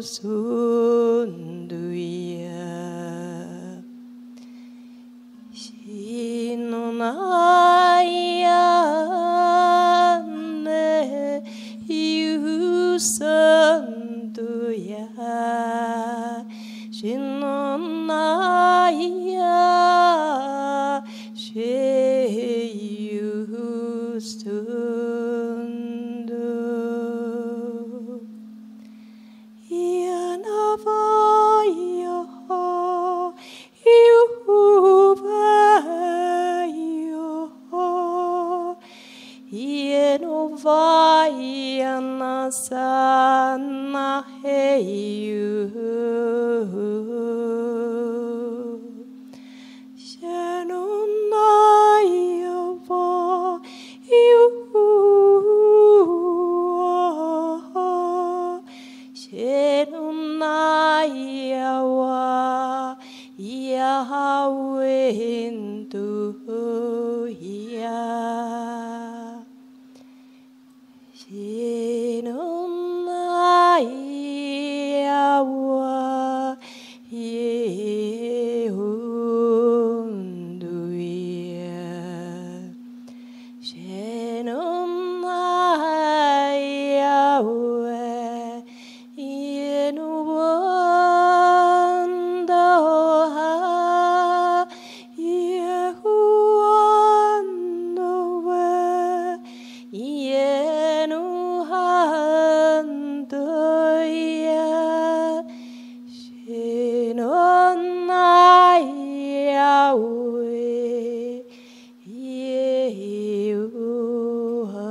sunduya shinonaya ne yusanduya shinonaya sheyustundu yanavaya yuvayo yenovaya nasana heyu shanonaya va shanonaya wa Yahweh Hinduya shanonaya wa Yehunduya shanonaya wa Yenuwandoha Yehuwandoha Yenuhandoya shinonaya we Yehuha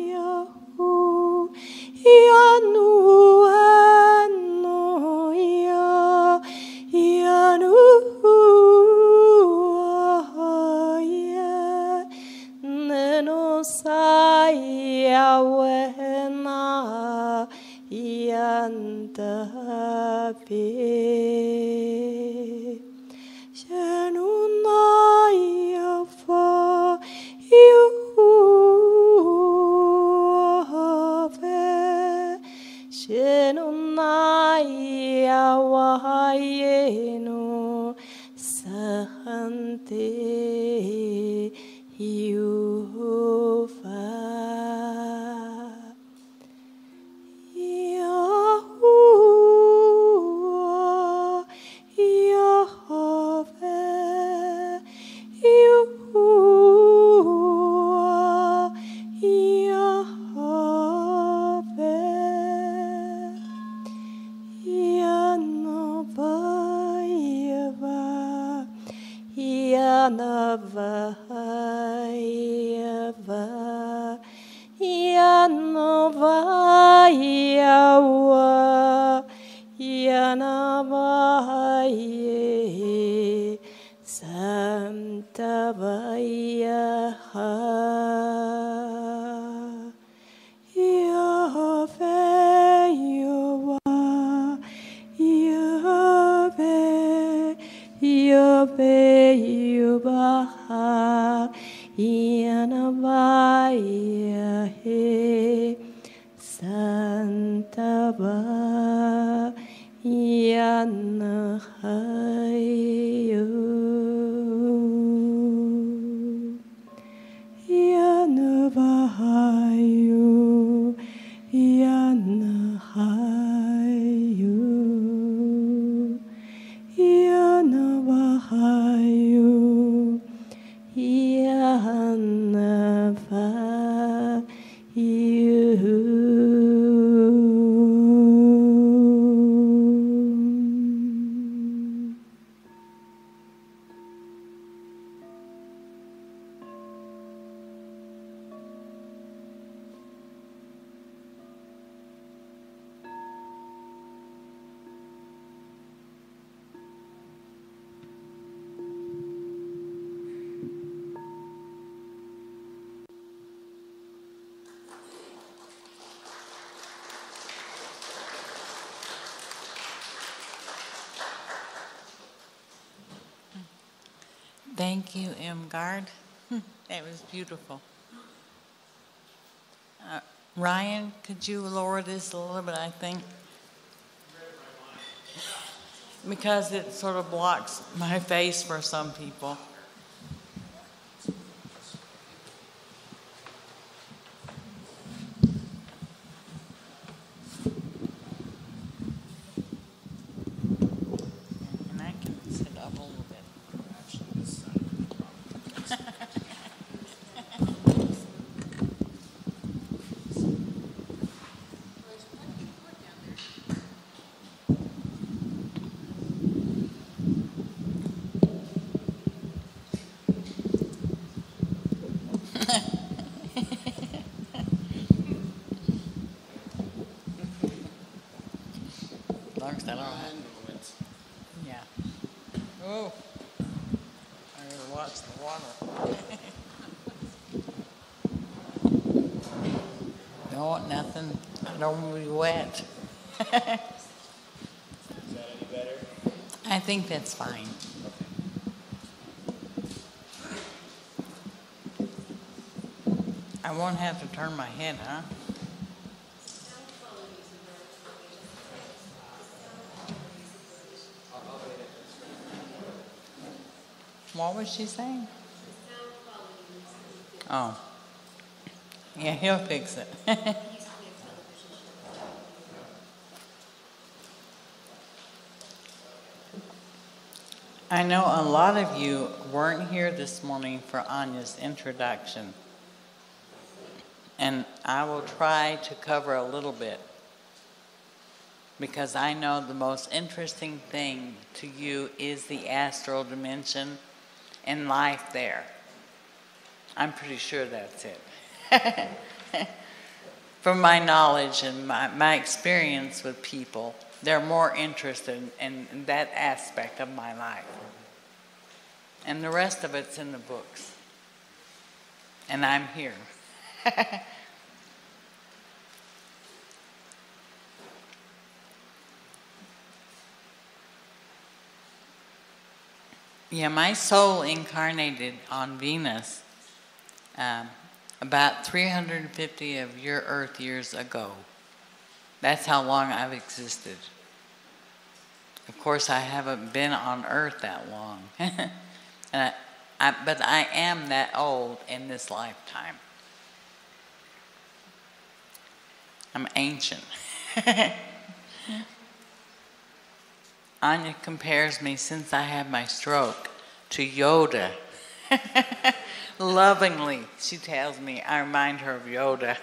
Yanavayahu Yanuanoya Yanuaya Nenosaya Wena Yantape Shanunaya fa Yuhave Shanunaya wahayenu Sahante Yuhova Yahuwah Yahweh Yahuwah Yahweh Yanavayava Yanavayava Yanavayawa Yanavaye Samtavayaha Yahweh Yahweh Yahweh Yahweh Yahweh Yanavayahe Santava Yanahayo Yanavahayo Yanahayo Yanavahayo Thank you, Imgard. That was beautiful. Ryan, could you lower this a little bit, I think? Because it sort of blocks my face for some people. And I can sit up a little bit. As long as I don't have. Yeah. Oh, I gotta watch the water. No, nothing. I don't want to be wet. Is that any better? I think that's fine. I won't have to turn my head, huh? What was she saying? Oh. Yeah, he'll fix it. I know a lot of you weren't here this morning for Anya's introduction. And I will try to cover a little bit, because I know the most interesting thing to you is the astral dimension and life there. I'm pretty sure that's it. From my knowledge and my experience with people, they're more interested in that aspect of my life. And the rest of it's in the books. And I'm here. Yeah, my soul incarnated on Venus about 350 of your Earth years ago. That's how long I've existed. Of course, I haven't been on Earth that long. But I am that old in this lifetime. I'm ancient. Anya compares me, since I had my stroke, to Yoda. Lovingly, she tells me I remind her of Yoda.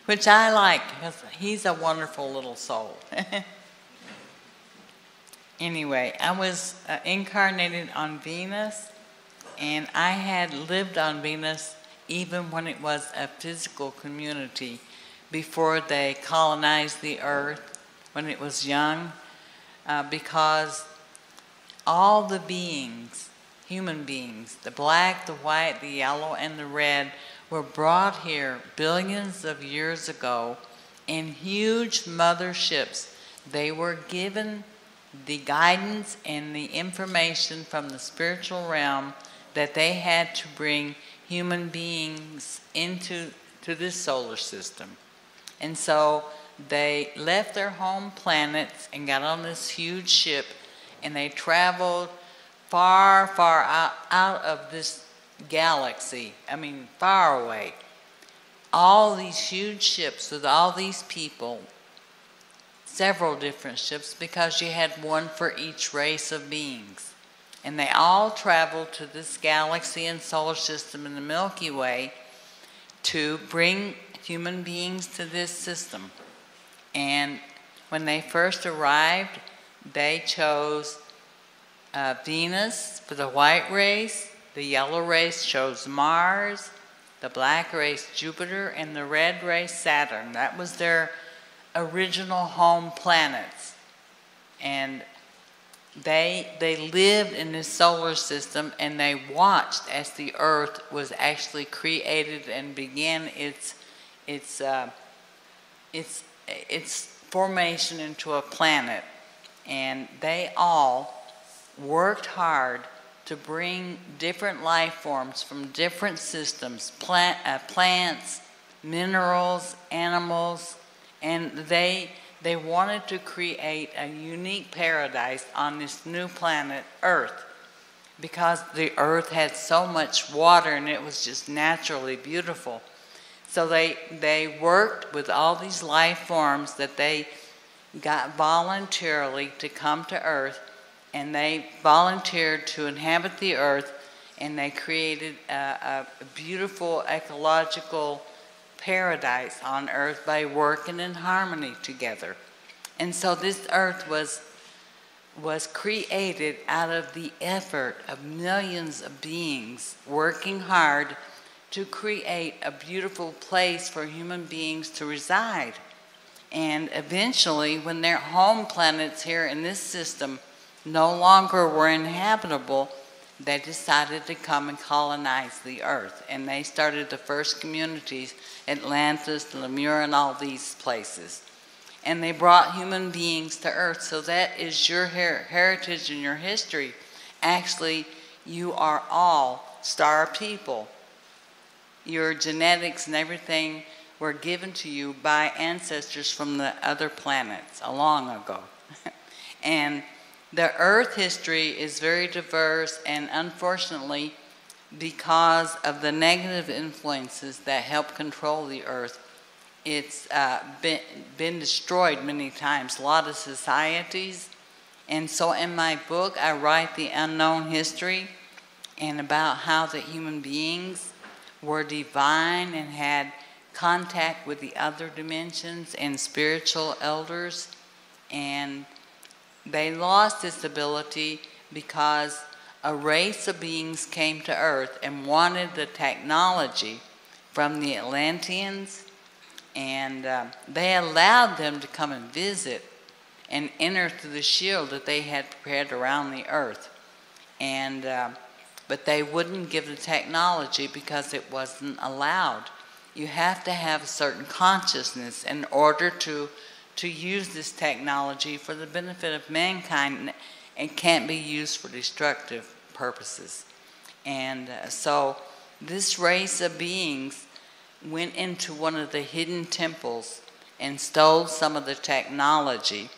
Which I like, because he's a wonderful little soul. Anyway, I was incarnated on Venus, and I had lived on Venus even when it was a physical community, before they colonized the Earth, when it was young. Because all the beings, human beings, the black, the white, the yellow, and the red, were brought here billions of years ago in huge motherships. They were given the guidance and the information from the spiritual realm that they had to bring human beings into this solar system. And so they left their home planets and got on this huge ship, and they traveled far, far out of this galaxy. I mean, far away. All these huge ships with all these people, several different ships, because you had one for each race of beings. And they all traveled to this galaxy and solar system in the Milky Way to bring human beings to this system. And when they first arrived, they chose Venus for the white race, the yellow race chose Mars, the black race Jupiter, and the red race Saturn. That was their original home planets. And they lived in this solar system, and they watched as the Earth was actually created and began its formation into a planet. And they all worked hard to bring different life forms from different systems, plants, minerals, animals, and they wanted to create a unique paradise on this new planet, Earth, because the Earth had so much water and it was just naturally beautiful. So they worked with all these life forms that they got voluntarily to come to Earth, and they volunteered to inhabit the Earth, and they created a beautiful ecological paradise on Earth by working in harmony together. And so this Earth was created out of the effort of millions of beings working hard to create a beautiful place for human beings to reside. And eventually, when their home planets here in this system no longer were inhabitable, they decided to come and colonize the Earth. And they started the first communities, Atlantis, Lemur, and all these places. And they brought human beings to Earth. So that is your heritage and your history. Actually, you are all star people. Your genetics and everything were given to you by ancestors from the other planets a long ago. And the Earth history is very diverse, and unfortunately, because of the negative influences that help control the Earth, it's been destroyed many times, a lot of societies. And so in my book, I write the unknown history and about how the human beings were divine and had contact with the other dimensions and spiritual elders, and they lost this ability because a race of beings came to Earth and wanted the technology from the Atlanteans, and they allowed them to come and visit and enter through the shield that they had prepared around the Earth. And but they wouldn't give the technology because it wasn't allowed. You have to have a certain consciousness in order to use this technology for the benefit of mankind. It can't be used for destructive purposes. And so this race of beings went into one of the hidden temples and stole some of the technology,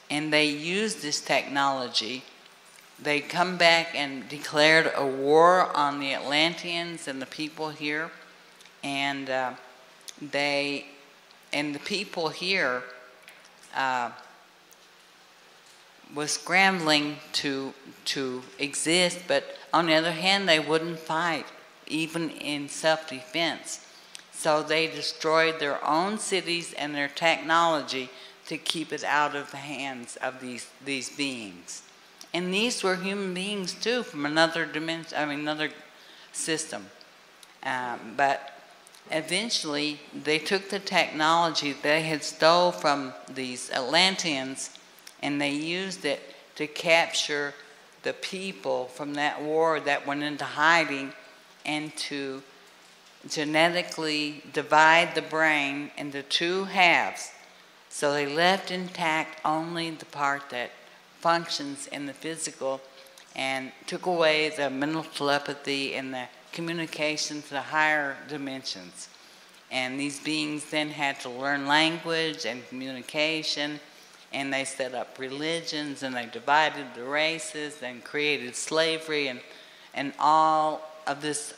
and they used this technology. They come back and declared a war on the Atlanteans and the people here, and the people here was scrambling to exist, but on the other hand, they wouldn't fight, even in self-defense. So they destroyed their own cities and their technology to keep it out of the hands of these beings. And these were human beings too, from another dimension, another system. But eventually, they took the technology they had stole from these Atlanteans, and they used it to capture the people from that war that went into hiding, and to genetically divide the brain into two halves. So they left intact only the part that functions in the physical, and took away the mental telepathy and the communication to the higher dimensions. And these beings then had to learn language and communication, and they set up religions, and they divided the races and created slavery and all of this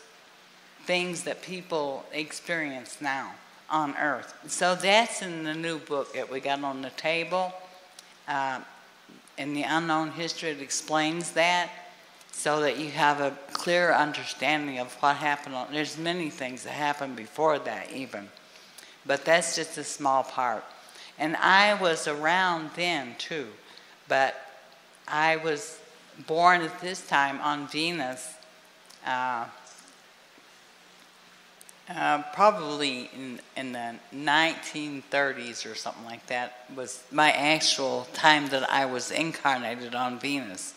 things that people experience now on Earth. So that's in the new book that we got on the table. In the unknown history, it explains that, so that you have a clear understanding of what happened. There's many things that happened before that even, but that's just a small part. And I was around then too, but I was born at this time on Venus, probably in the 1930s or something like that was my actual time that I was incarnated on Venus.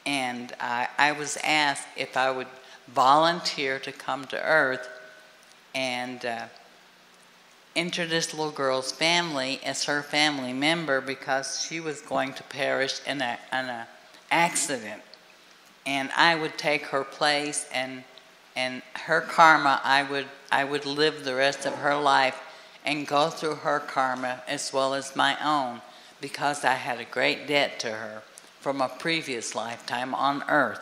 And I was asked if I would volunteer to come to Earth and enter this little girl's family as her family member, because she was going to perish in an accident. and I would take her place, and her karma, I would live the rest of her life and go through her karma as well as my own, because I had a great debt to her from a previous lifetime on earth,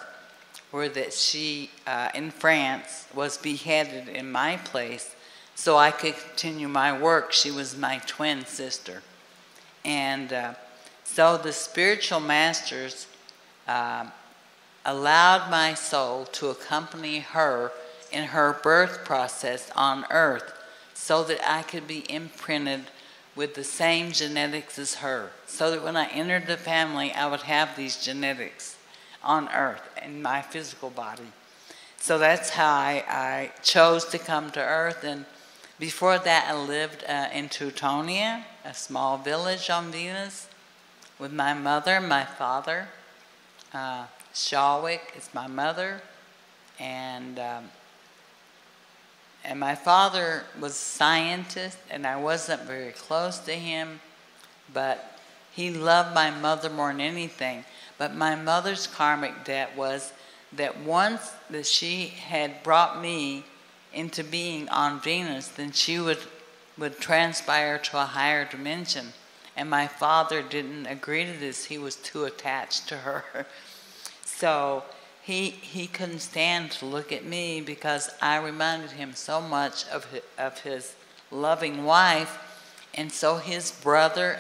where that she in France was beheaded in my place so I could continue my work. She was my twin sister. And so the spiritual masters allowed my soul to accompany her in her birth process on earth, so that I could be imprinted with the same genetics as her, so that when I entered the family, I would have these genetics on earth in my physical body. So that's how I chose to come to earth. And before that, I lived in Teutonia, a small village on Venus, with my mother, my father. Shawwick is my mother, and my father was a scientist, and I wasn't very close to him, but he loved my mother more than anything. But my mother's karmic debt was that once that she had brought me into being on Venus, then she would transpire to a higher dimension. And my father didn't agree to this. He was too attached to her. So he couldn't stand to look at me, because I reminded him so much of his loving wife. And so his brother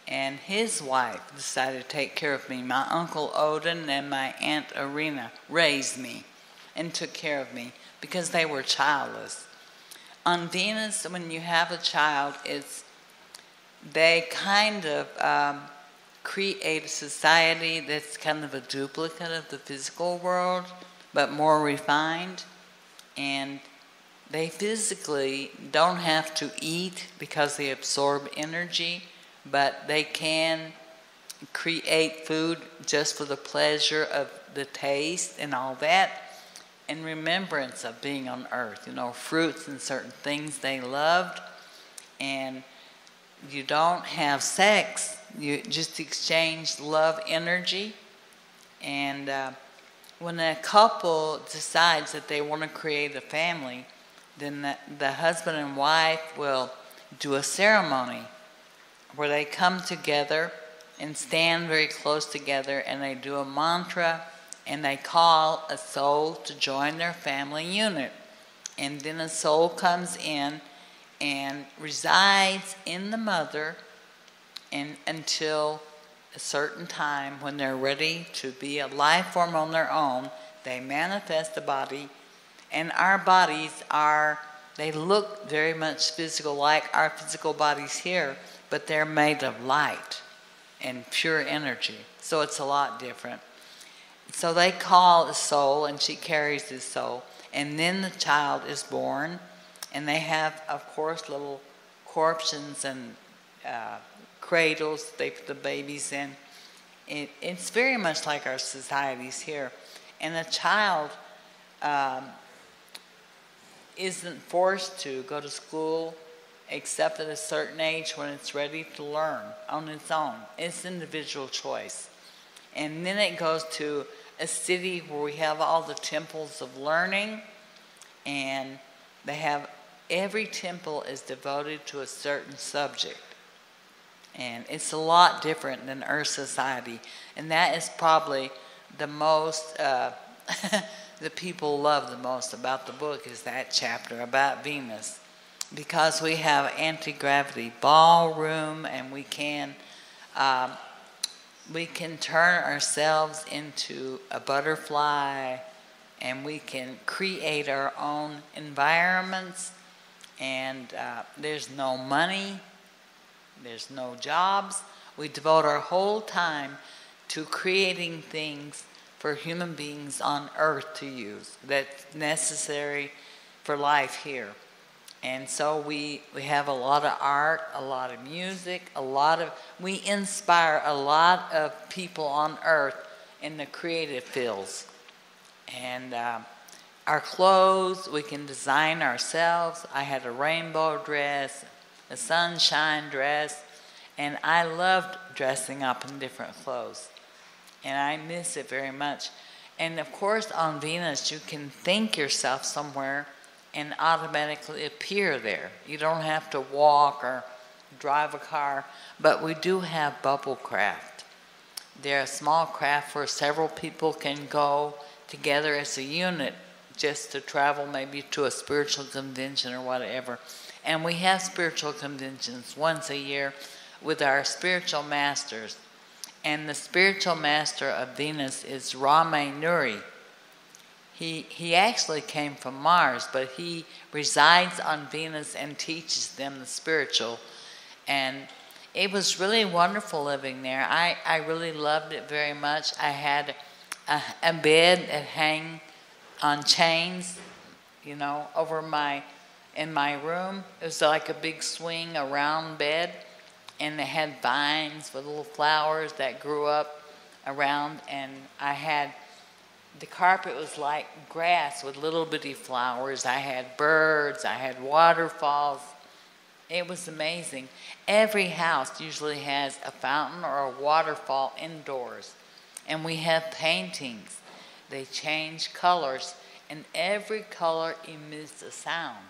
and his wife decided to take care of me. My uncle Odin and my aunt Irina raised me and took care of me, because they were childless. On Venus, when you have a child, they kind of create a society that's kind of a duplicate of the physical world, but more refined. And they physically don't have to eat because they absorb energy, but they can create food just for the pleasure of the taste and all that, in remembrance of being on earth. You know, fruits and certain things they loved. And you don't have sex, you just exchange love energy. And when a couple decides that they want to create a family, then the husband and wife will do a ceremony where they come together and stand very close together, and they do a mantra, and they call a soul to join their family unit. And then a soul comes in and resides in the mother until a certain time when they're ready to be a life form on their own. They manifest the body, and our bodies they look very much physical, like our physical bodies here, but they're made of light and pure energy. So it's a lot different. So they call a soul, and she carries this soul, and then the child is born. And they have, of course, little corpses and cradles they put the babies in. It's very much like our societies here. And a child isn't forced to go to school except at a certain age when it's ready to learn on its own. It's individual choice. And then it goes to a city where we have all the temples of learning, and they have every temple is devoted to a certain subject. And it's a lot different than Earth society. And that is probably the most, the people love the most about the book, is that chapter about Venus. Because we have anti-gravity ballroom, and we can turn ourselves into a butterfly, and we can create our own environments. And there's no money, there's no jobs. We devote our whole time to creating things for human beings on earth to use that's necessary for life here. And so we have a lot of art, a lot of music, we inspire a lot of people on earth in the creative fields. And our clothes, we can design ourselves. I had a rainbow dress, a sunshine dress, and I loved dressing up in different clothes. And I miss it very much. And of course, on Venus, you can think yourself somewhere and automatically appear there. You don't have to walk or drive a car, but we do have bubble craft. They're a small craft where several people can go together as a unit just to travel maybe to a spiritual convention or whatever. And we have spiritual conventions once a year with our spiritual masters. And the spiritual master of Venus is Rame Nuri. He actually came from Mars, but he resides on Venus and teaches them the spiritual. And it was really wonderful living there. I really loved it very much. I had a bed that hang on chains, you know, in my room. It was like a big swing, a round bed, and it had vines with little flowers that grew up around, and the carpet was like grass with little bitty flowers. I had birds, I had waterfalls. It was amazing. Every house usually has a fountain or a waterfall indoors. And we have paintings. They change colors, and every color emits a sound.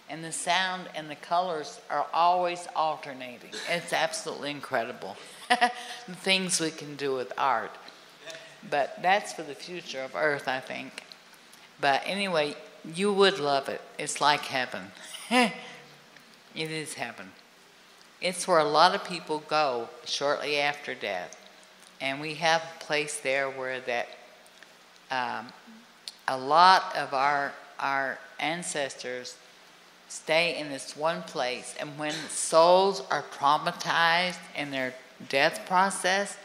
And the sound and the colors are always alternating. It's absolutely incredible. The things we can do with art. But that's for the future of Earth, I think. But anyway, you would love it. It's like heaven. It is heaven. It's where a lot of people go shortly after death. And we have a place there where that a lot of our ancestors stay in this one place. And when souls are traumatized in their death process,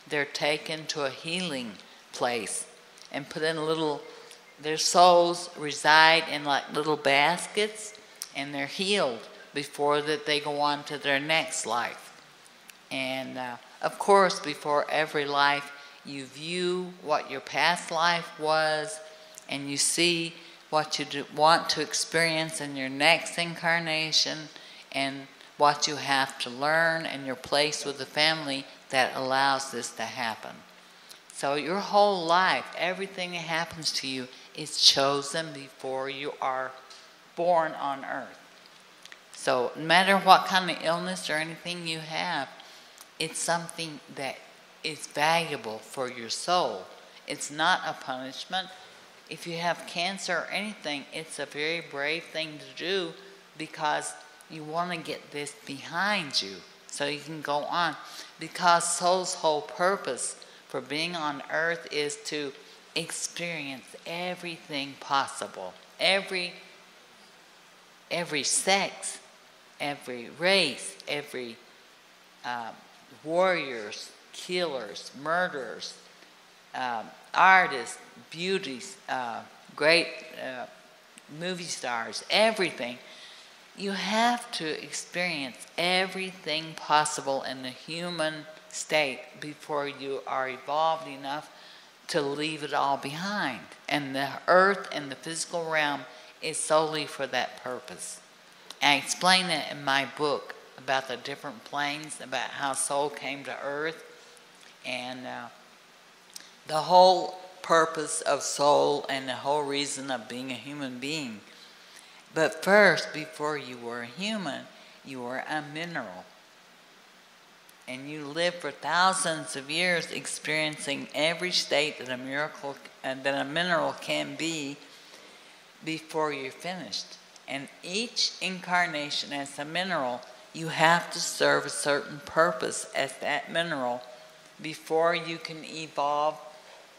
they're taken to a healing place and put in their souls reside in like little baskets, and they're healed before that they go on to their next life. And of course, before every life, you view what your past life was, and you see what you want to experience in your next incarnation, and what you have to learn, and your place with the family that allows this to happen. So your whole life, everything that happens to you is chosen before you are born on earth. So no matter what kind of illness or anything you have, it's something that is valuable for your soul. It's not a punishment. If you have cancer or anything, it's a very brave thing to do because you want to get this behind you so you can go on. Because soul's whole purpose for being on earth is to experience everything possible. Every sex, every race, every warriors, killers, murderers, artists, beauties, great movie stars, everything. You have to experience everything possible in the human state before you are evolved enough to leave it all behind. And the earth and the physical realm is solely for that purpose. I explain that in my book about the different planes, about how soul came to earth, and the whole purpose of soul and the whole reason of being a human being. But first, before you were a human, you were a mineral. And you lived for thousands of years experiencing every state that a mineral can be before you're finished. And each incarnation as a mineral, you have to serve a certain purpose as that mineral before you can evolve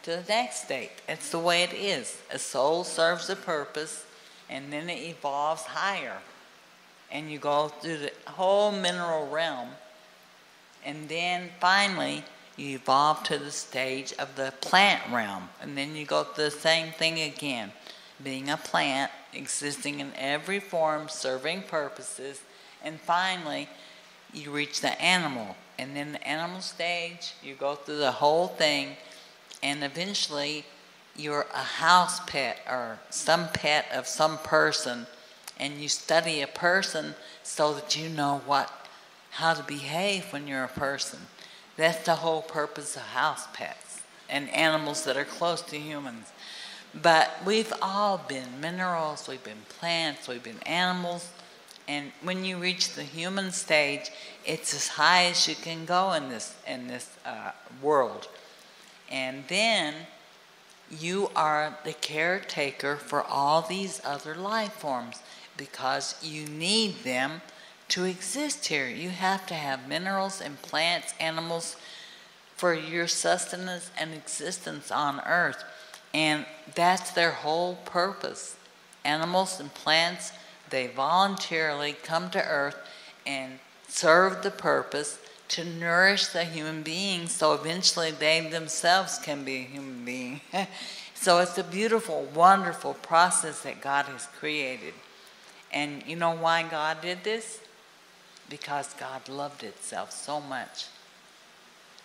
to the next state. It's the way it is. A soul serves a purpose, and then it evolves higher. And you go through the whole mineral realm, and then finally you evolve to the stage of the plant realm. And then you go through the same thing again, being a plant, existing in every form, serving purposes, and finally you reach the animal. And then the animal stage, you go through the whole thing, and eventually you're a house pet or some pet of some person, and you study a person so that you know how to behave when you're a person. That's the whole purpose of house pets. and animals that are close to humans. But we've all been minerals, we've been plants, we've been animals. And when you reach the human stage, it's as high as you can go in this world. And then you are the caretaker for all these other life forms because you need them to exist here. You have to have minerals and plants, animals for your sustenance and existence on Earth. And that's their whole purpose. Animals and plants, they voluntarily come to Earth and serve the purpose to nourish the human being so eventually they themselves can be a human being. So it's a beautiful, wonderful process that God has created. And you know why God did this? Because God loved itself so much.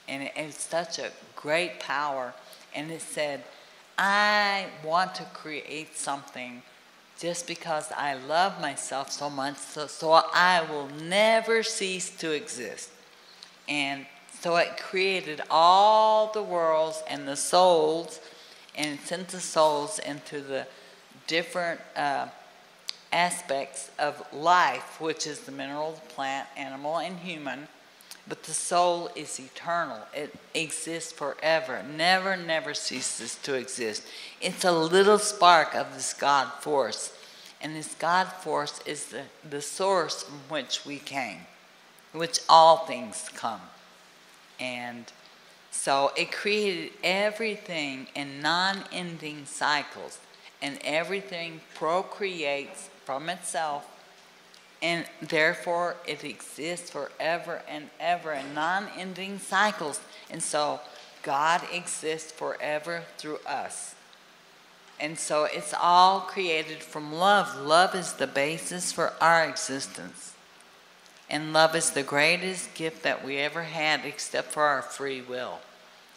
And it's such a great power. And it said, I want to create something just because I love myself so much, so I will never cease to exist. And so it created all the worlds and the souls, and sent the souls into the different aspects of life, which is the mineral, plant, animal, and human. But the soul is eternal. It exists forever. Never, never ceases to exist. It's a little spark of this God force. And this God force is the source from which we came, which all things come. And so it created everything in non-ending cycles. And everything procreates from itself. And therefore, it exists forever and ever in non-ending cycles. And so, God exists forever through us. And so, it's all created from love. Love is the basis for our existence. And love is the greatest gift that we ever had except for our free will.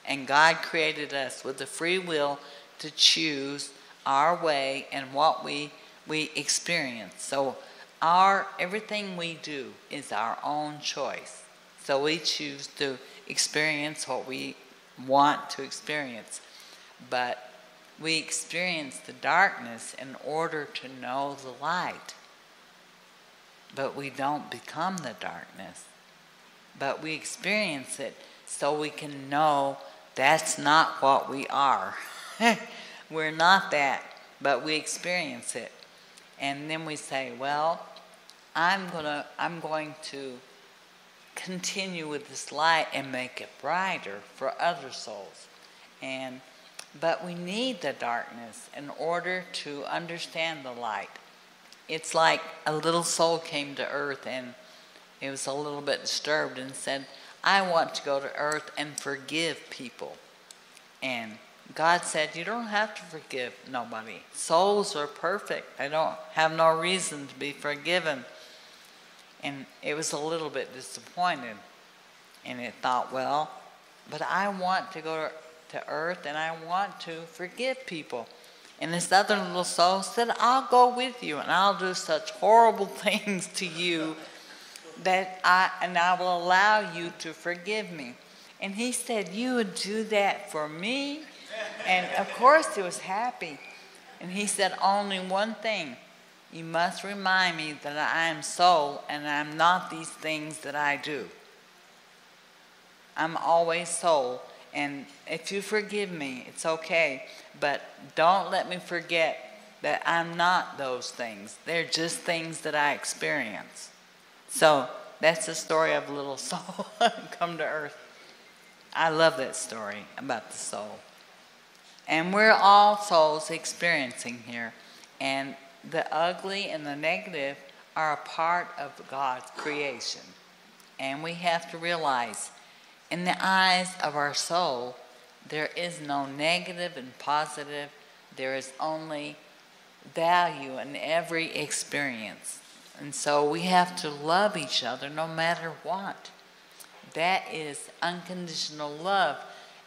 And God created us with the free will to choose our way and what we experience. So, everything we do is our own choice. So we choose to experience what we want to experience. But we experience the darkness in order to know the light. But we don't become the darkness. But we experience it so we can know that's not what we are. We're not that, but we experience it. And then we say, well, I'm going to continue with this light and make it brighter for other souls. But we need the darkness in order to understand the light. It's like a little soul came to Earth and it was a little bit disturbed and said, I want to go to Earth and forgive people. And God said, you don't have to forgive nobody. Souls are perfect. They don't have no reason to be forgiven. And it was a little bit disappointed. And it thought, well, but I want to go to Earth and I want to forgive people. And this other little soul said, I'll go with you and I'll do such horrible things to you that I will allow you to forgive me. And he said, you would do that for me? And of course he was happy. And he said, only one thing. You must remind me that I am soul and I'm not these things that I do. I'm always soul. And if you forgive me, it's okay. But don't let me forget that I'm not those things. They're just things that I experience. So that's the story of a little soul come to Earth. I love that story about the soul. And we're all souls experiencing here. And the ugly and the negative are a part of God's creation. And we have to realize, in the eyes of our soul, there is no negative and positive. There is only value in every experience. And so we have to love each other no matter what. That is unconditional love.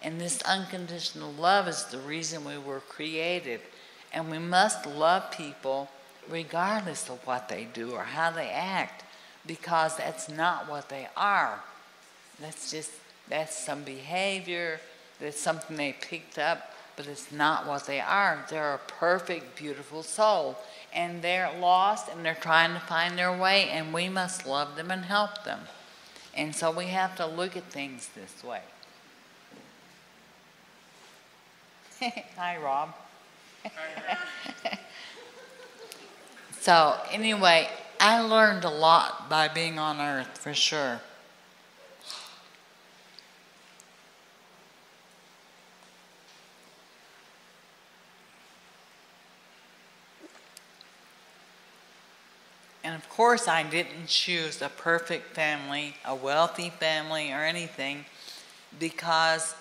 And this unconditional love is the reason we were created. And we must love people regardless of what they do or how they act, because that's not what they are. That's some behavior, That's something they picked up, but it's not what they are. They're a perfect, beautiful soul. And they're lost and they're trying to find their way, and we must love them and help them. And so we have to look at things this way. Hi, Rob. So anyway, I learned a lot by being on Earth, for sure. And of course, I didn't choose a perfect family, a wealthy family, or anything, because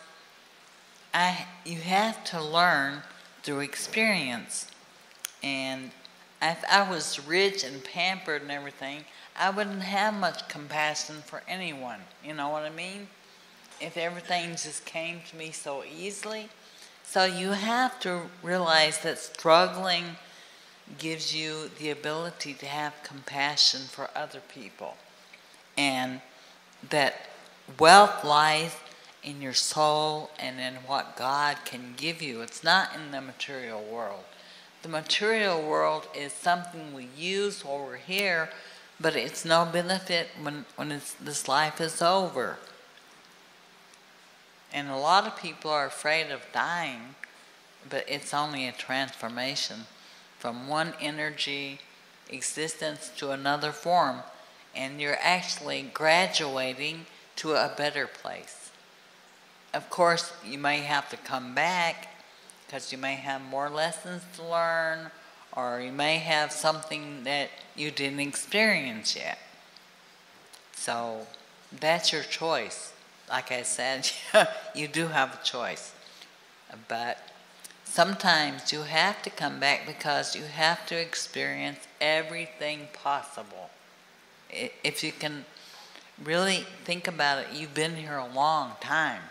you have to learn through experience. And if I was rich and pampered and everything, I wouldn't have much compassion for anyone. You know what I mean? If everything just came to me so easily. So you have to realize that struggling gives you the ability to have compassion for other people. And that wealth lies in your soul and in what God can give you. It's not in the material world. The material world is something we use while we're here, but it's no benefit when this life is over. And a lot of people are afraid of dying, but it's only a transformation from one energy existence to another form, and you're actually graduating to a better place. Of course, you may have to come back because you may have more lessons to learn, or you may have something that you didn't experience yet. So that's your choice. Like I said, you do have a choice. But sometimes you have to come back because you have to experience everything possible. If you can really think about it, you've been here a long time.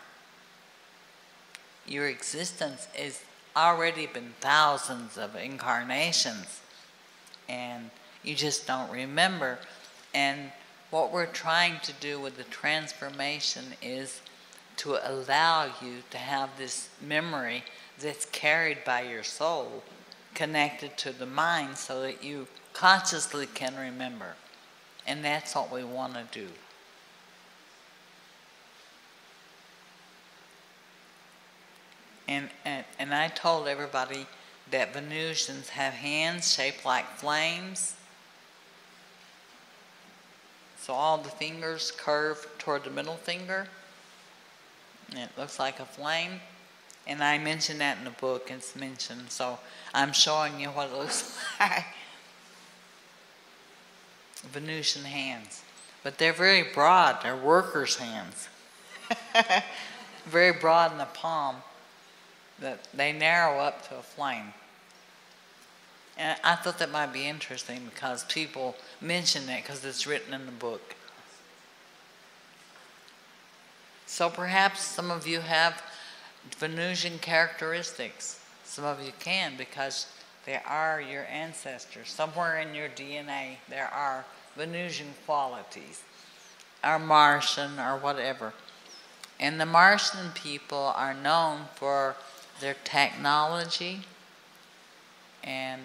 Your existence has already been thousands of incarnations, and you just don't remember. And what we're trying to do with the transformation is to allow you to have this memory that's carried by your soul, connected to the mind, so that you consciously can remember. And that's what we want to do. And I told everybody that Venusians have hands shaped like flames. So all the fingers curve toward the middle finger. And it looks like a flame. And I mentioned that in the book. It's mentioned. So I'm showing you what it looks like. Venusian hands. But they're very broad. They're workers' hands. Very broad in the palm. That they narrow up to a flame. And I thought that might be interesting because people mention that because it's written in the book. So perhaps some of you have Venusian characteristics. Some of you can, because they are your ancestors. Somewhere in your DNA there are Venusian qualities, or Martian, or whatever. And the Martian people are known for their technology, and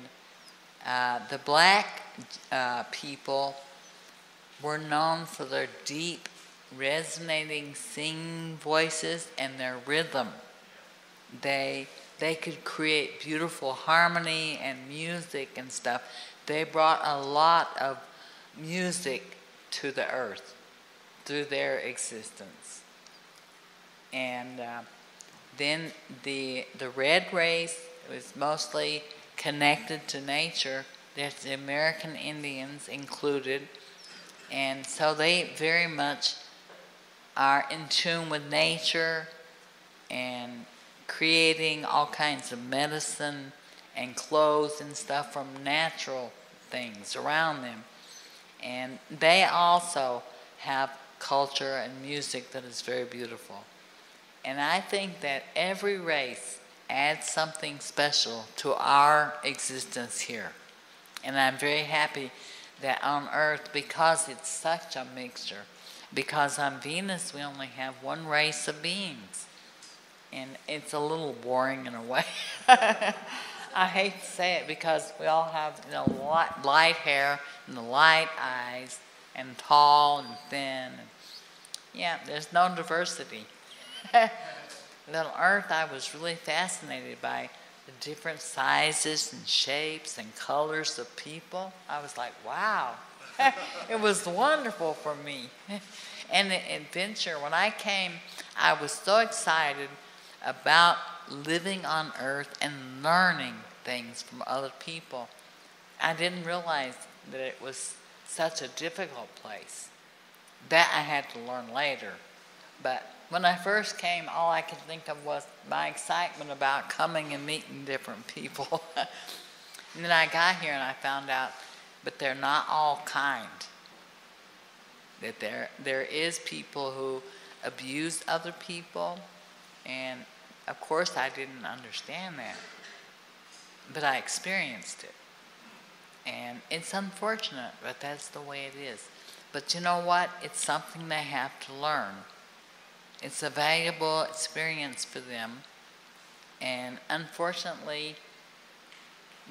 the black people were known for their deep, resonating singing voices and their rhythm. They could create beautiful harmony and music and stuff. They brought a lot of music to the earth through their existence. And then the red race was mostly connected to nature. There's the American Indians included. And so they very much are in tune with nature and creating all kinds of medicine and clothes and stuff from natural things around them. And they also have culture and music that is very beautiful. And I think that every race adds something special to our existence here. And I'm very happy that on Earth, because it's such a mixture, because on Venus we only have one race of beings. and it's a little boring in a way. I hate to say it because we all have, light hair and the light eyes and tall and thin. And yeah, there's no diversity. But on Earth, I was really fascinated by the different sizes and shapes and colors of people. I was like, wow. It was wonderful for me. And the adventure, when I came, I was so excited about living on Earth and learning things from other people. I didn't realize that it was such a difficult place. That I had to learn later. But when I first came, all I could think of was my excitement about coming and meeting different people. And then I got here and I found out, but they're not all kind. That there is people who abuse other people, and of course I didn't understand that, but I experienced it. And it's unfortunate, but that's the way it is. But you know what? It's something they have to learn. It's a valuable experience for them. And unfortunately,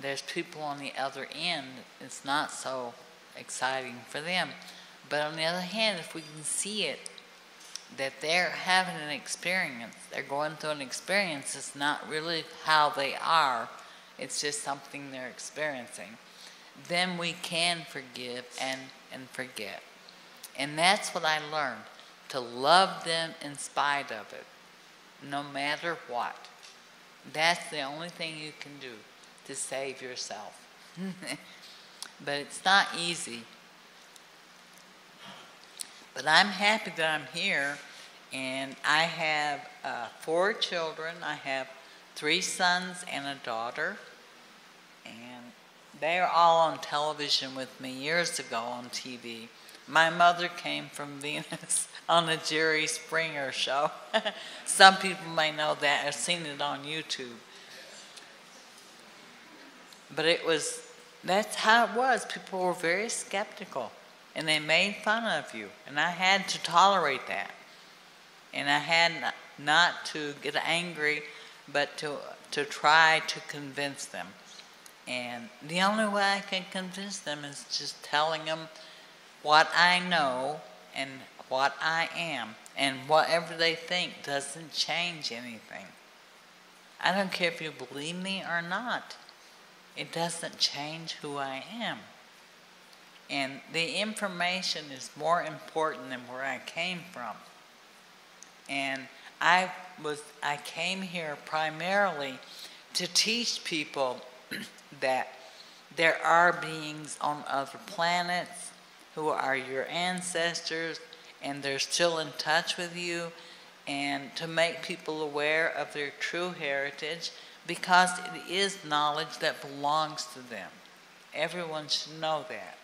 there's people on the other end, it's not so exciting for them. But on the other hand, if we can see it, that they're having an experience, they're going through an experience, it's not really how they are, it's just something they're experiencing, then we can forgive and forget. And that's what I learned, to love them in spite of it, no matter what. That's the only thing you can do to save yourself. But it's not easy. But I'm happy that I'm here, and I have 4 children. I have 3 sons and a daughter, and they are all on television with me years ago on TV. My mother came from Venus on the Jerry Springer show. Some people may know that, have seen it on YouTube. But that's how it was. People were very skeptical, and they made fun of you, and I had to tolerate that. And I had not to get angry, but to try to convince them. And the only way I can convince them is just telling them what I know and what I am. And whatever they think doesn't change anything. I don't care if you believe me or not. It doesn't change who I am. And the information is more important than where I came from. And I came here primarily to teach people that there are beings on other planets who are your ancestors, and they're still in touch with you, and to make people aware of their true heritage, because it is knowledge that belongs to them. Everyone should know that.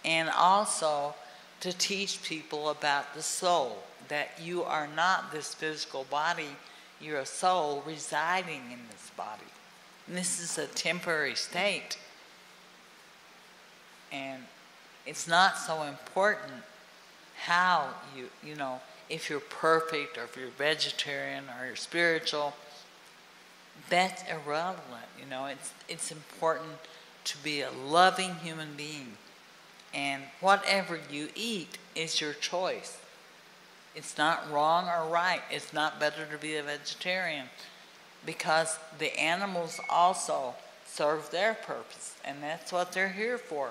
And also to teach people about the soul, that you are not this physical body, you're a soul residing in this body. And this is a temporary state. And it's not so important how if you're perfect or if you're vegetarian or you're spiritual, that's irrelevant. It's important to be a loving human being. And whatever you eat is your choice. It's not wrong or right. It's not better to be a vegetarian, because the animals also serve their purpose, and that's what they're here for.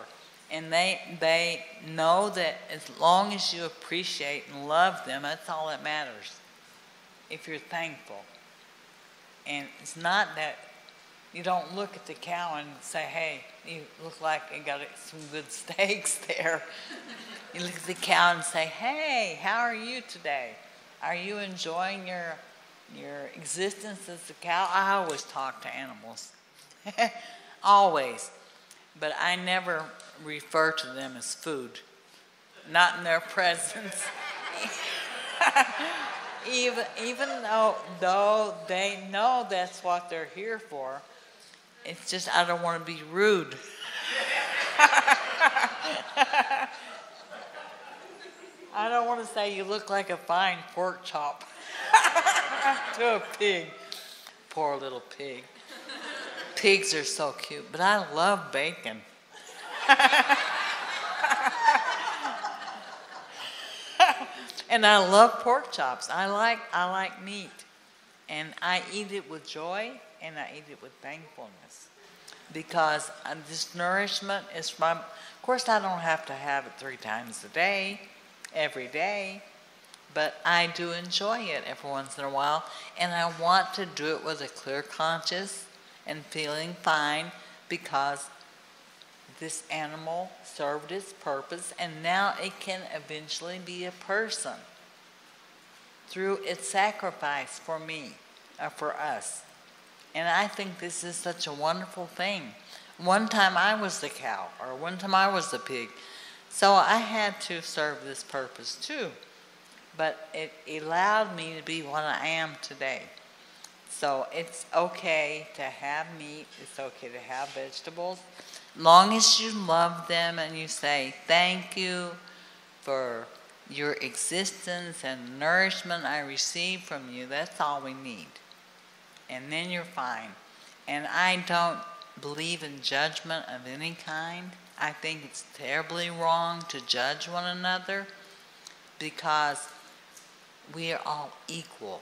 And they know that as long as you appreciate and love them, that's all that matters, if you're thankful. And it's not that you don't look at the cow and say, hey, you look like you got some good steaks there. You look at the cow and say, hey, how are you today? Are you enjoying your existence as a cow? I always talk to animals. Always. But I never refer to them as food. Not in their presence. Even though they know that's what they're here for, it's just I don't want to be rude. I don't want to say you look like a fine pork chop. to a pig. Poor little pig. Pigs are so cute, but I love bacon. And I love pork chops. I like meat. And I eat it with joy, and I eat it with thankfulness. Because this nourishment is from, of course I don't have to have it 3 times a day, every day, but I do enjoy it every once in a while, and I want to do it with a clear conscience and feeling fine, because this animal served its purpose, and now it can eventually be a person through its sacrifice for me, or for us. And I think this is such a wonderful thing. One time I was the cow, or one time I was the pig. So I had to serve this purpose too. But it allowed me to be what I am today. So it's okay to have meat, it's okay to have vegetables, long as you love them and you say, thank you for your existence and nourishment I receive from you. That's all we need. And then you're fine. And I don't believe in judgment of any kind. I think it's terribly wrong to judge one another, because we are all equal.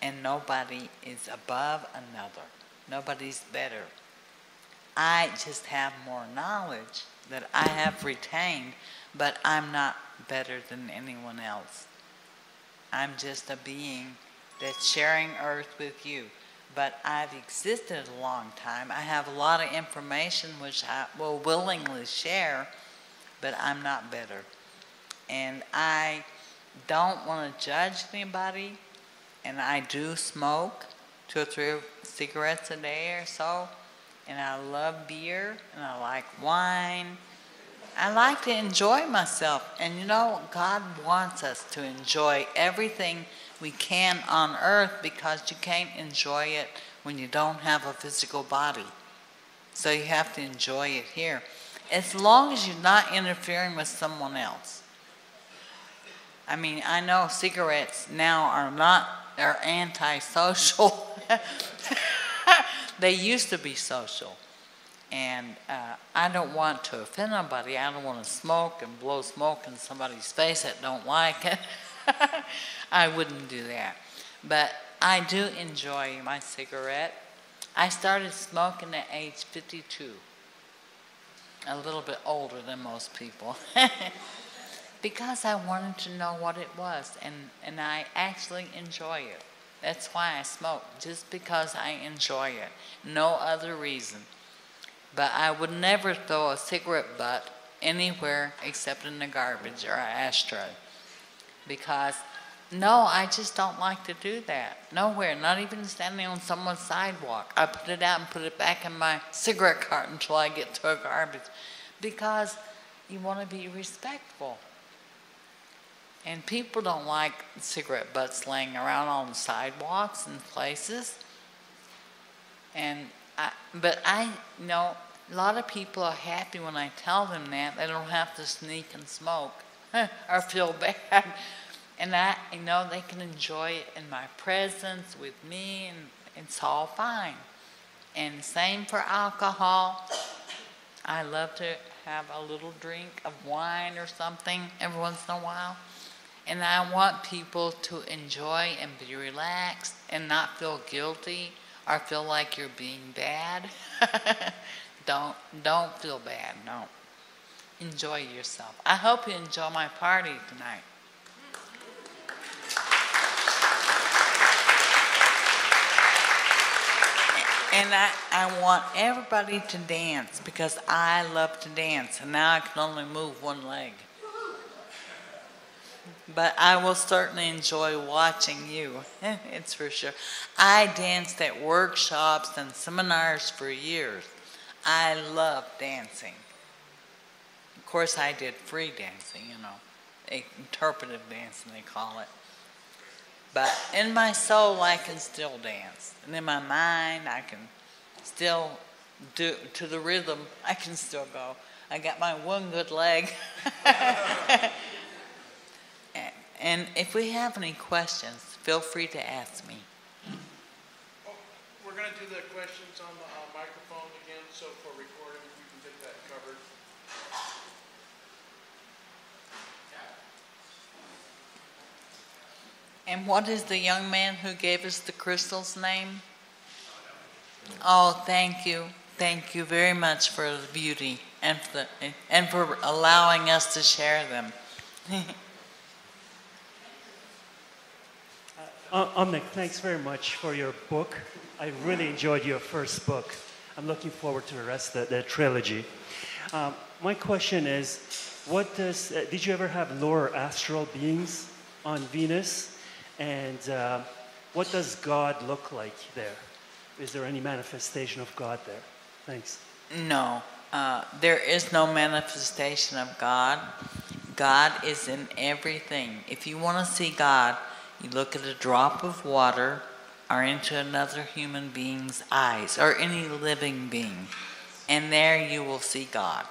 And nobody is above another. Nobody's better. I just have more knowledge that I have retained, but I'm not better than anyone else. I'm just a being that's sharing earth with you. But I've existed a long time. I have a lot of information which I will willingly share, but I'm not better. And I don't want to judge anybody, and I do smoke 2 or 3 cigarettes a day or so, and I love beer, and I like wine. I like to enjoy myself, and you know, God wants us to enjoy everything we can on earth, because you can't enjoy it when you don't have a physical body. So you have to enjoy it here, as long as you're not interfering with someone else. I mean, I know cigarettes now are anti-social. They used to be social. And I don't want to offend nobody. I don't want to smoke and blow smoke in somebody's face that don't like it. I wouldn't do that. But I do enjoy my cigarette. I started smoking at age 52. A little bit older than most people. Because I wanted to know what it was, and I actually enjoy it. That's why I smoke, just because I enjoy it. No other reason. But I would never throw a cigarette butt anywhere except in the garbage or an ashtray. Because, no, I just don't like to do that. Nowhere, not even standing on someone's sidewalk. I put it out and put it back in my cigarette carton until I get to a garbage. Because you want to be respectful. And people don't like cigarette butts laying around on the sidewalks and places. But I know a lot of people are happy when I tell them that. They don't have to sneak and smoke or feel bad. And they can enjoy it in my presence with me, and it's all fine. And same for alcohol. I love to have a little drink of wine or something every once in a while. And I want people to enjoy and be relaxed and not feel guilty or feel like you're being bad. Don't feel bad, no. Enjoy yourself. I hope you enjoy my party tonight. And I want everybody to dance, because I love to dance, and now I can only move one leg. But I will certainly enjoy watching you, it's for sure. I danced at workshops and seminars for years. I love dancing. Of course, I did free dancing, interpretive dancing they call it. But in my soul, I can still dance. And in my mind, I can still do, to the rhythm, I can still go. I got my one good leg. And if we have any questions, feel free to ask me. Oh, we're going to do the questions on the microphone again, so for recording, we can get that covered. And what is the young man who gave us the crystal's name? Oh, thank you. Thank you very much for the beauty and for allowing us to share them. Omnec, thanks very much for your book. I really enjoyed your first book. I'm looking forward to the rest of the trilogy. My question is, did you ever have lower astral beings on Venus? And what does God look like there? Is there any manifestation of God there? Thanks. No, there is no manifestation of God. God is in everything. If you want to see God, you look at a drop of water or into another human being's eyes or any living being, and there you will see God.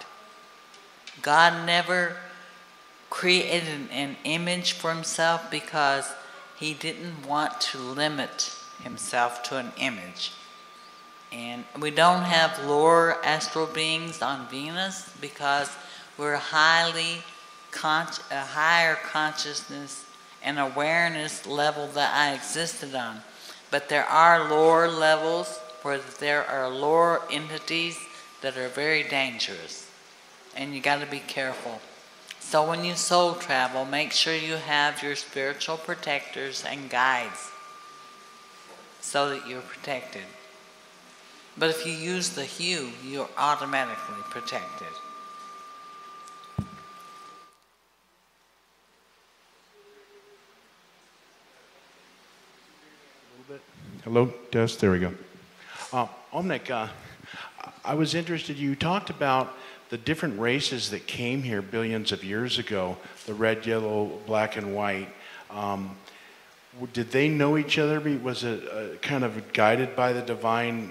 God never created an image for himself because he didn't want to limit himself to an image. And we don't have lower astral beings on Venus because we're a higher consciousness and awareness level that I existed on. But there are lower levels where there are lower entities that are very dangerous. And you got to be careful. So when you soul travel, make sure you have your spiritual protectors and guides so that you're protected. But if you use the hue, you're automatically protected. Hello, test. There we go. Omnec, I was interested. You talked about the different races that came here billions of years ago, the red, yellow, black, and white. Did they know each other? Was it kind of guided by the divine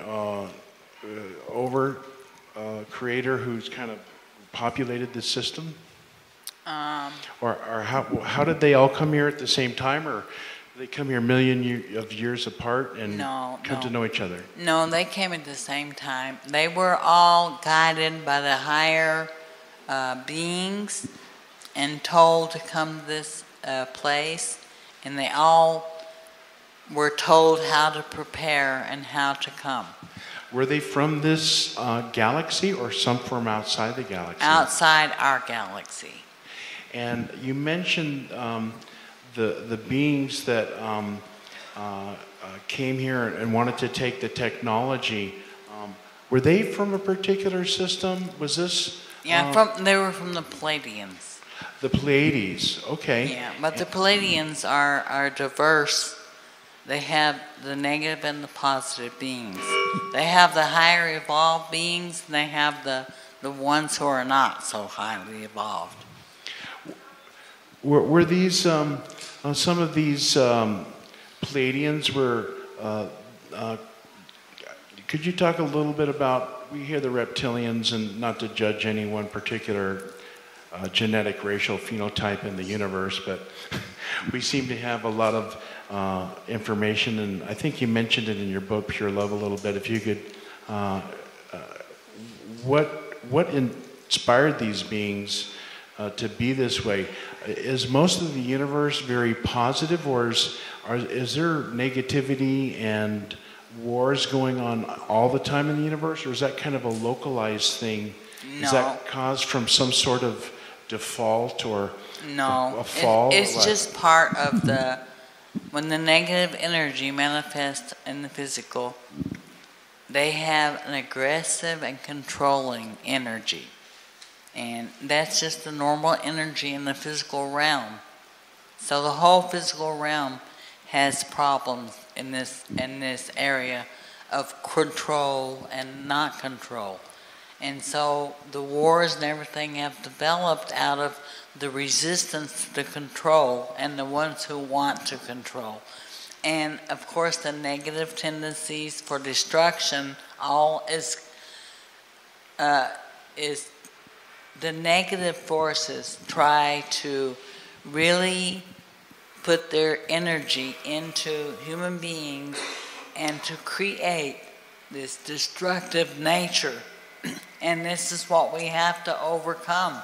creator who's kind of populated the system? Or how did they all come here at the same time? Or they come here of years apart and come to know each other? No, they came at the same time. They were all guided by the higher beings and told to come to this place. And they all were told how to prepare and how to come. Were they from this galaxy or some from outside the galaxy? Outside our galaxy. And you mentioned the beings that came here and wanted to take the technology. Were they from a particular system? Was this? Yeah, they were from the Pleiadians. The Pleiades, okay. Yeah, but the Pleiadians are diverse. They have the negative and the positive beings. They have the higher evolved beings, and they have the ones who are not so highly evolved. Were these, some of these Pleiadians were, could you talk a little bit about, we hear the reptilians, and not to judge any one particular genetic racial phenotype in the universe, but we seem to have a lot of information, and I think you mentioned it in your book, Pure Love, a little bit. If you could, what inspired these beings to be this way? Is most of the universe very positive, or is there negativity and wars going on all the time in the universe, or is that kind of a localized thing? No. Is that caused from some sort of default or a fall? It's just part of when the negative energy manifests in the physical, they have an aggressive and controlling energy. And that's just the normal energy in the physical realm. So the whole physical realm has problems in this area of control and not control. And so the wars and everything have developed out of the resistance to control and the ones who want to control. And of course the negative tendencies for destruction all is the negative forces try to really put their energy into human beings and to create this destructive nature. And this is what we have to overcome.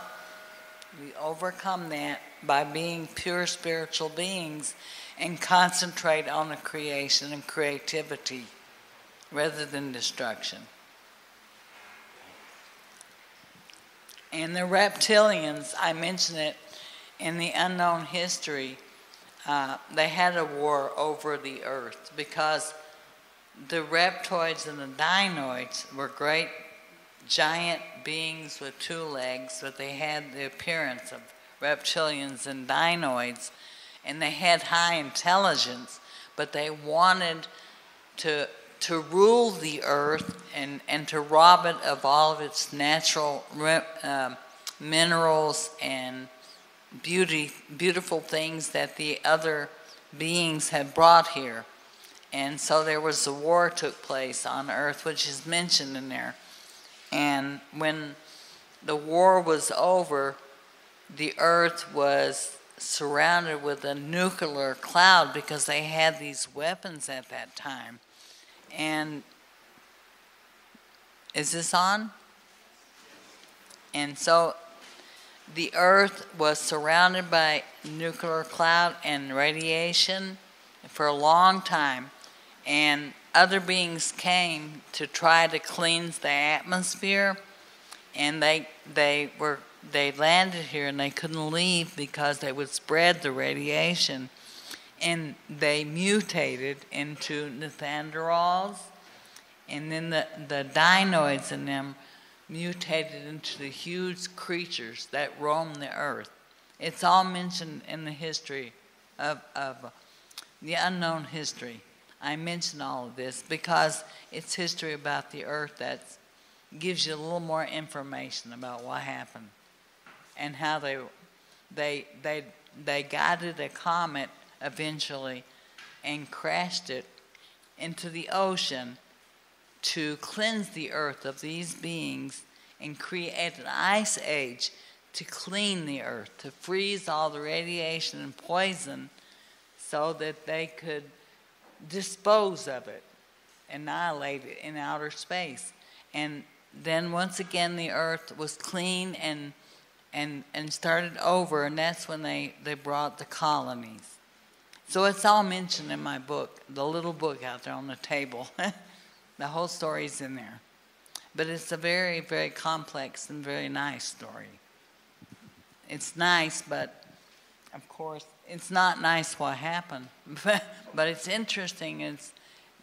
We overcome that by being pure spiritual beings and concentrate on the creation and creativity rather than destruction. And the reptilians, I mentioned it in the unknown history, they had a war over the earth because the reptoids and the dinoids were great giant beings with two legs, but they had the appearance of reptilians and dinoids, and they had high intelligence, but they wanted to rule the earth and to rob it of all of its natural minerals and beautiful things that the other beings had brought here. And so there was a war took place on earth, which is mentioned in there. And when the war was over, the earth was surrounded with a nuclear cloud because they had these weapons at that time. And is this on? And so the earth was surrounded by nuclear cloud and radiation for a long time. And other beings came to try to cleanse the atmosphere, and they landed here and they couldn't leave because they would spread the radiation, and they mutated into Neanderthals, and then the dinoids in them mutated into the huge creatures that roam the earth. It's all mentioned in the history of the unknown history. I mention all of this because it's history about the earth that gives you a little more information about what happened and how they guided a comet eventually and crashed it into the ocean to cleanse the earth of these beings and create an ice age to clean the earth, to freeze all the radiation and poison so that they could dispose of it, annihilate it in outer space. And then once again the earth was clean and started over, and that's when they brought the colonies. So it's all mentioned in my book, the little book out there on the table. The whole story's in there. But it's a very, very complex and very nice story. It's nice, but of course, it's not nice what happened. But it's interesting is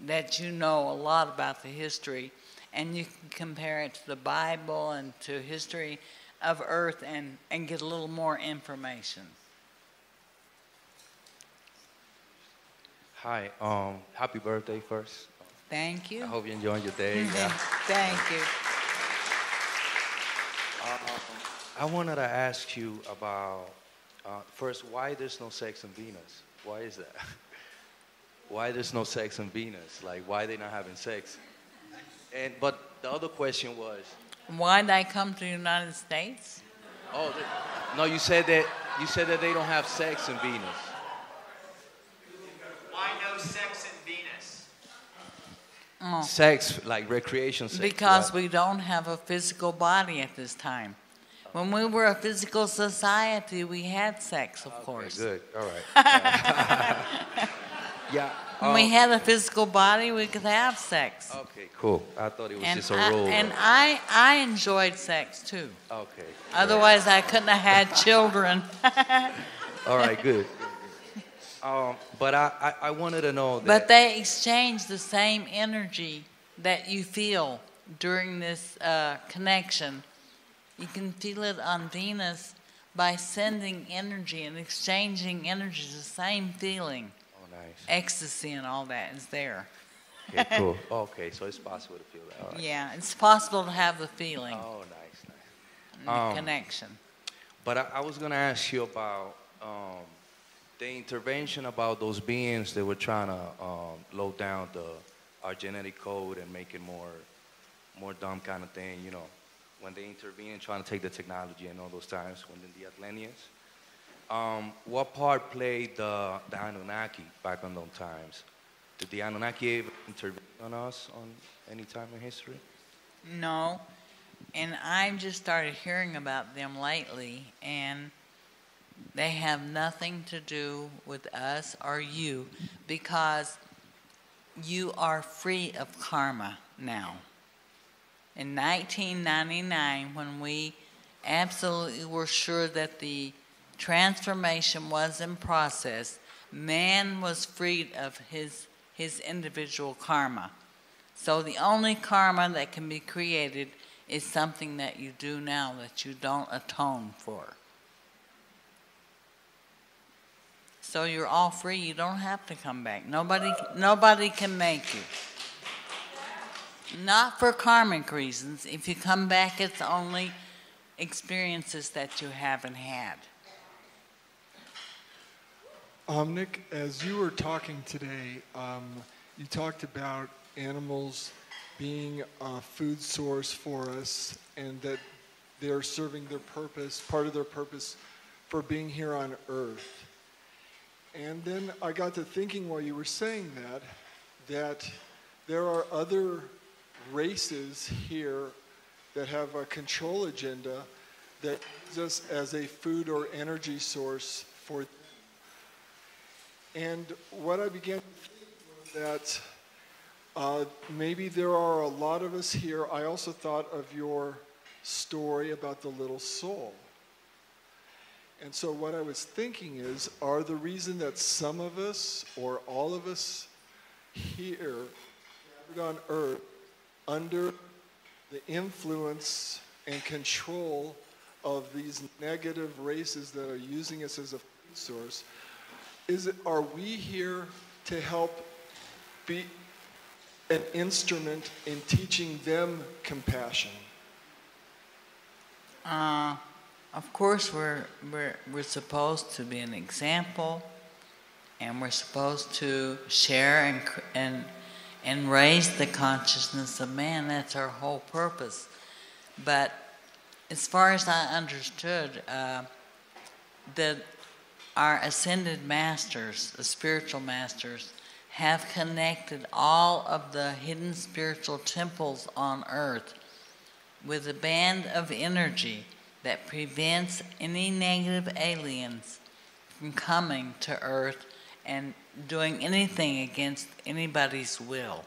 that you know a lot about the history, and you can compare it to the Bible and to history of Earth and get a little more information. Hi, happy birthday first. Thank you. I hope you enjoy your day. Yeah. Thank you. I wanted to ask you about, first, why there's no sex in Venus? Why is that? Why there's no sex in Venus? Like, why they not having sex? But the other question was, Why did I come to the United States? oh, no, you said that they don't have sex in Venus. Why no sex in Venus? Oh, Sex, like recreation sex. because right? we don't have a physical body at this time. When we were a physical society, we had sex, of course. Good, all right. Yeah. When we had a physical body, we could have sex. Okay, cool. I thought it was And just a rule. I enjoyed sex too. Okay. Otherwise, I couldn't have had children. All right, good. But I wanted to know that. But they exchange the same energy that you feel during this connection. You can feel it on Venus by sending energy and exchanging energy, the same feeling. Oh, nice. Ecstasy and all that is there. Okay, cool. Okay, so it's possible to feel that. All right. Yeah, it's possible to have the feeling, Oh, nice, nice. and the connection. But I was going to ask you about the intervention about those beings that were trying to load down our genetic code and make it more dumb kind of thing, you know, when they intervene trying to take the technology and all those times when the Atlanteans. what part played the Anunnaki back on those times? Did the Anunnaki ever intervene on us on any time in history? No, and I've just started hearing about them lately, and they have nothing to do with us or you, because you are free of karma now. In 1999, when we absolutely were sure that the transformation was in process, man was freed of his individual karma. So the only karma that can be created is something that you do now that you don't atone for. So you're all free. You don't have to come back. Nobody can make you. Not for karmic reasons. If you come back, it's only experiences that you haven't had. Omnec, as you were talking today, you talked about animals being a food source for us and that they're serving their purpose, part of their purpose for being here on Earth. And then I got to thinking while you were saying that there are other races here that have a control agenda that use us as a food or energy source for them. And what I began to think was that maybe there are a lot of us here. I also thought of your story about the little soul. And so what I was thinking is, are the reason that some of us or all of us here gathered on Earth under the influence and control of these negative races that are using us as a food source, are we here to help be an instrument in teaching them compassion? Of course, we're supposed to be an example, and we're supposed to share and raise the consciousness of man. That's our whole purpose. But as far as I understood, our ascended masters, the spiritual masters, have connected all of the hidden spiritual temples on earth with a band of energy that prevents any negative aliens from coming to earth and doing anything against anybody's will.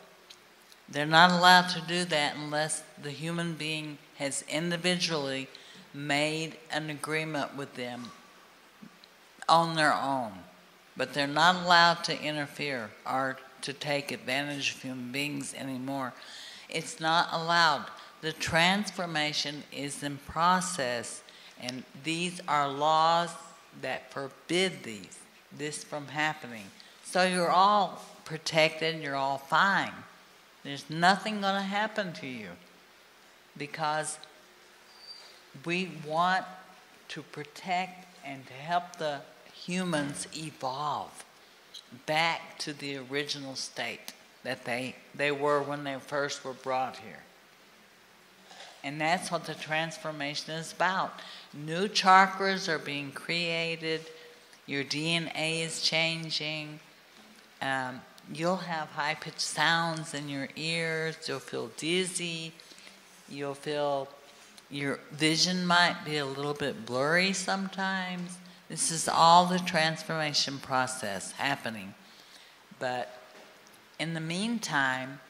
They're not allowed to do that unless the human being has individually made an agreement with them on their own. But they're not allowed to interfere or to take advantage of human beings anymore. It's not allowed. The transformation is in process, and these are laws that forbid this from happening. So you're all protected, you're all fine. There's nothing going to happen to you because we want to protect and to help the humans evolve back to the original state that they were when they first were brought here. And that's what the transformation is about. New chakras are being created. Your DNA is changing. You'll have high-pitched sounds in your ears. You'll feel dizzy. You'll feel your vision might be a little bit blurry sometimes. This is all the transformation process happening. But in the meantime,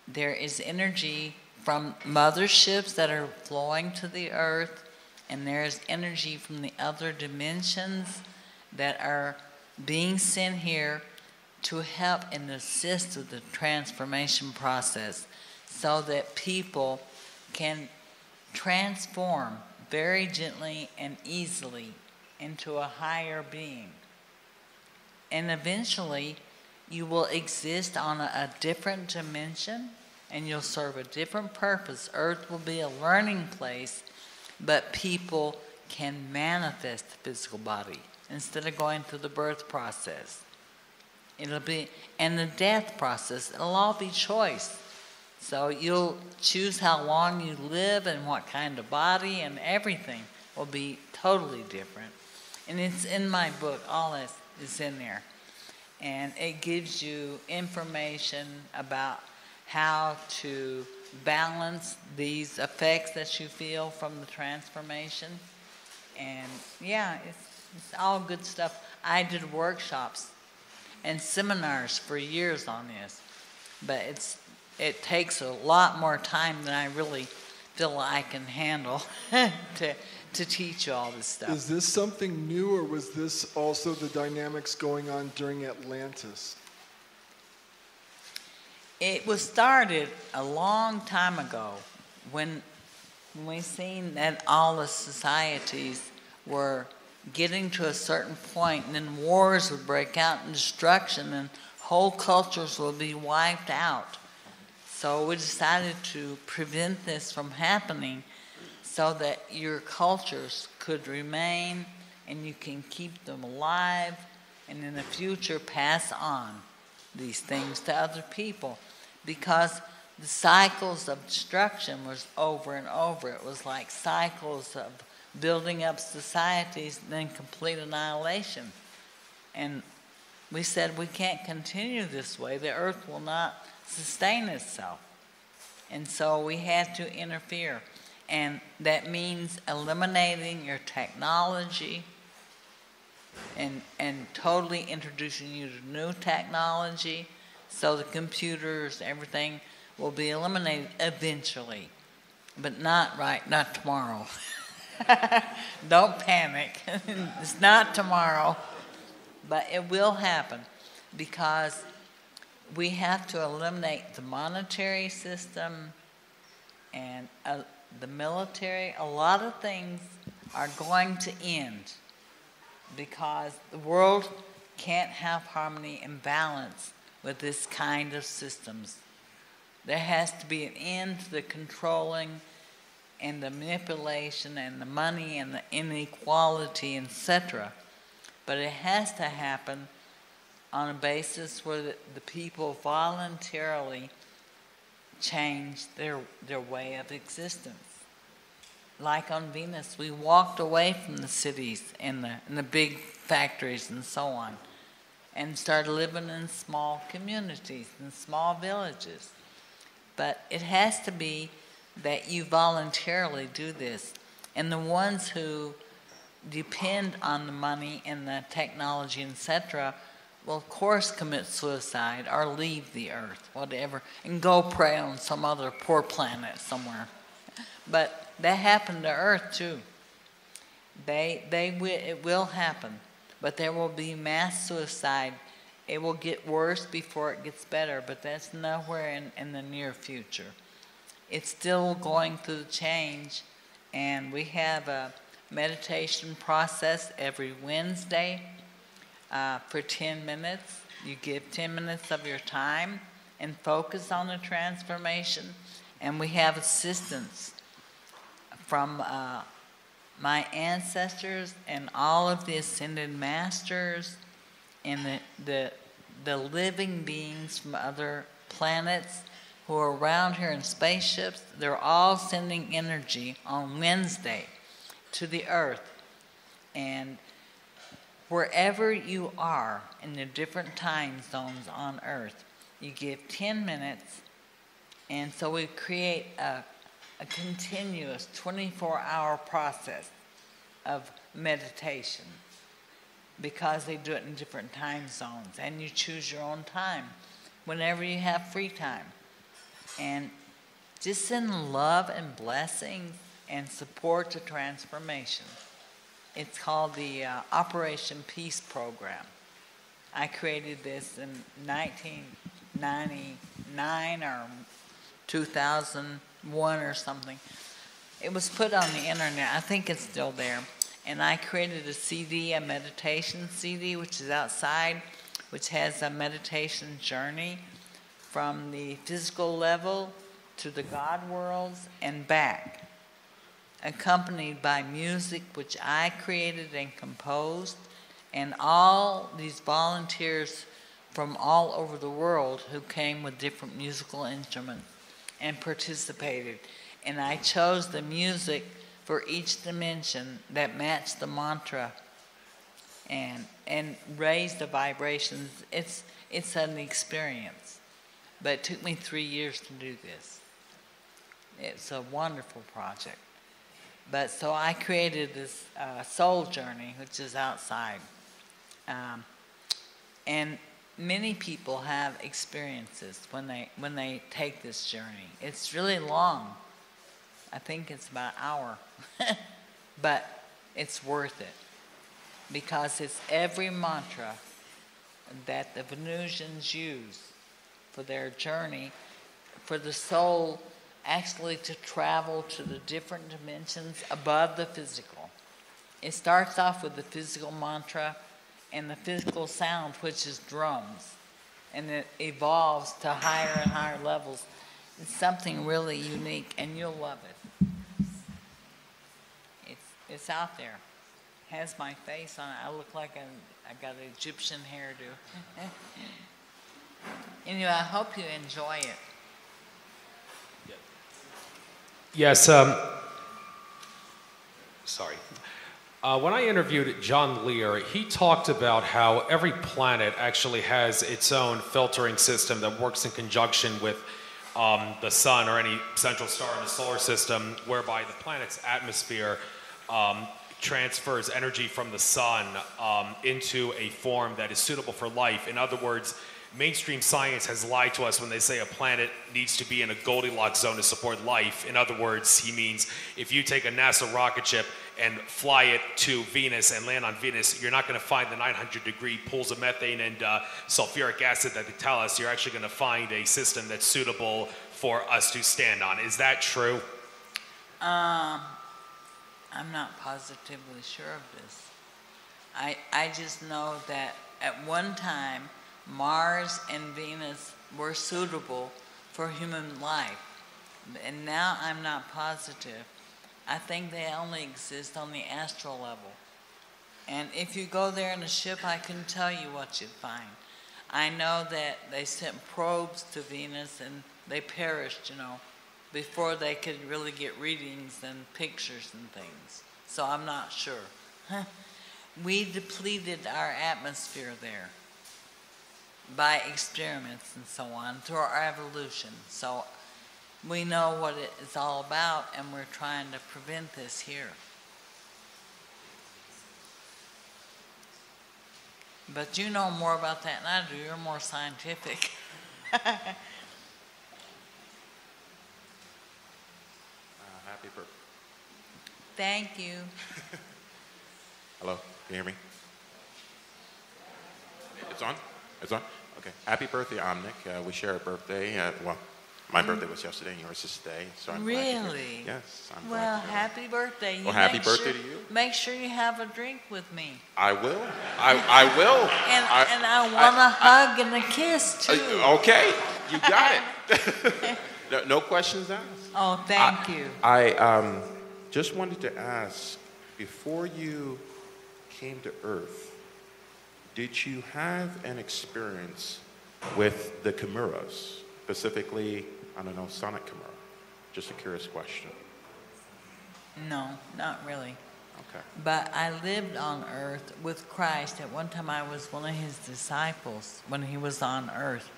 there is energy from motherships that are flowing to the earth, and there's energy from the other dimensions that are being sent here to help and assist with the transformation process so that people can transform very gently and easily into a higher being. And eventually, you will exist on a different dimension, and you'll serve a different purpose. Earth will be a learning place, but people can manifest the physical body instead of going through the birth process. It'll be, and the death process, it'll all be choice. So you'll choose how long you live and what kind of body and everything. will be totally different. And it's in my book, all that is in there. And it gives you information about how to balance these effects that you feel from the transformation. And yeah, it's all good stuff. I did workshops and seminars for years on this, but it takes a lot more time than I really feel I can handle to teach you all this stuff. Is this something new, or was this also the dynamics going on during Atlantis? It was started a long time ago when we seen that all the societies were getting to a certain point, and then wars would break out and destruction, and whole cultures would be wiped out. So we decided to prevent this from happening so that your cultures could remain and you can keep them alive, and in the future pass on these things to other people, because the cycles of destruction was over and over. It was like cycles of building up societies and then complete annihilation. And we said we can't continue this way. The earth will not sustain itself. And so we had to interfere. And that means eliminating your technology and totally introducing you to new technology, so the computers, everything will be eliminated eventually, but not tomorrow. Don't panic. It's not tomorrow, but it will happen, because we have to eliminate the monetary system and the military. A lot of things are going to end because the world can't have harmony and balance with this kind of systems. There has to be an end to the controlling and the manipulation and the money and the inequality, etc. But it has to happen on a basis where the people voluntarily change their way of existence. Like on Venus, we walked away from the cities and the big factories and so on, and started living in small communities and small villages. But it has to be that you voluntarily do this. And the ones who depend on the money and the technology, etc., will of course commit suicide or leave the earth, whatever, and go prey on some other poor planet somewhere. But that happened to Earth too. It will happen, but there will be mass suicide. It will get worse before it gets better, but that's nowhere in the near future. It's still going through the change, and we have a meditation process every Wednesday for 10 minutes. You give 10 minutes of your time and focus on the transformation, and we have assistance from my ancestors and all of the ascended masters and the living beings from other planets who are around here in spaceships. They're all sending energy on Wednesday to the earth. And wherever you are in the different time zones on earth, you give 10 minutes, and so we create a continuous 24-hour process of meditation, because they do it in different time zones, and you choose your own time whenever you have free time. And just send love and blessings and support to transformation. It's called the Operation Peace Program. I created this in 1999 or 2001 or something. It was put on the internet. I think it's still there. And I created a CD, a meditation CD, which is outside, which has a meditation journey from the physical level to the God worlds and back, accompanied by music which I created and composed, and all these volunteers from all over the world who came with different musical instruments and participated. And I chose the music for each dimension that match the mantra and raise the vibrations. It's an experience. But it took me 3 years to do this. It's a wonderful project. But so I created this soul journey, which is outside. And many people have experiences when they take this journey. It's really long. I think it's about an hour. But it's worth it. Because it's every mantra that the Venusians use for their journey, for the soul actually to travel to the different dimensions above the physical. It starts off with the physical mantra and the physical sound, which is drums, and it evolves to higher and higher levels. It's something really unique, and you'll love it. It's out there. Has my face on it. I look like I got an Egyptian hairdo. Anyway, I hope you enjoy it. Yes, sorry. When I interviewed John Lear, he talked about how every planet actually has its own filtering system that works in conjunction with the sun or any central star in the solar system, whereby the planet's atmosphere transfers energy from the sun into a form that is suitable for life. In other words, mainstream science has lied to us when they say a planet needs to be in a Goldilocks zone to support life. In other words, he means if you take a NASA rocket ship and fly it to Venus and land on Venus, you're not going to find the 900-degree pools of methane and sulfuric acid that they tell us. You're actually going to find a system that's suitable for us to stand on. Is that true? I'm not positively sure of this. I just know that at one time, Mars and Venus were suitable for human life. And now I'm not positive. I think they only exist on the astral level. And if you go there in a ship, I can tell you what you'd find. I know that they sent probes to Venus and they perished, before they could really get readings and pictures and things. So I'm not sure. We depleted our atmosphere there by experiments and so on through our evolution. So we know what it is all about, and we're trying to prevent this here. But you know more about that than I do. You're more scientific. Happy birthday. Thank you. Hello, can you hear me? It's on? It's on? Okay. Happy birthday, Omnec. We share a birthday. Well, my birthday was yesterday and yours is today. So I'm glad to hear. Really? Yes, I'm Well, glad to hear. happy birthday. Well, happy birthday to you. Make sure you have a drink with me. I will. I will. And I want a hug and a kiss, too. Okay, you got it. No questions asked. Oh, thank you. I just wanted to ask, before you came to Earth, did you have an experience with the Chimeras, specifically, I don't know, Sonic Chimera? Just a curious question. No, not really. Okay. But I lived on earth with Christ. At one time I was one of his disciples when he was on earth.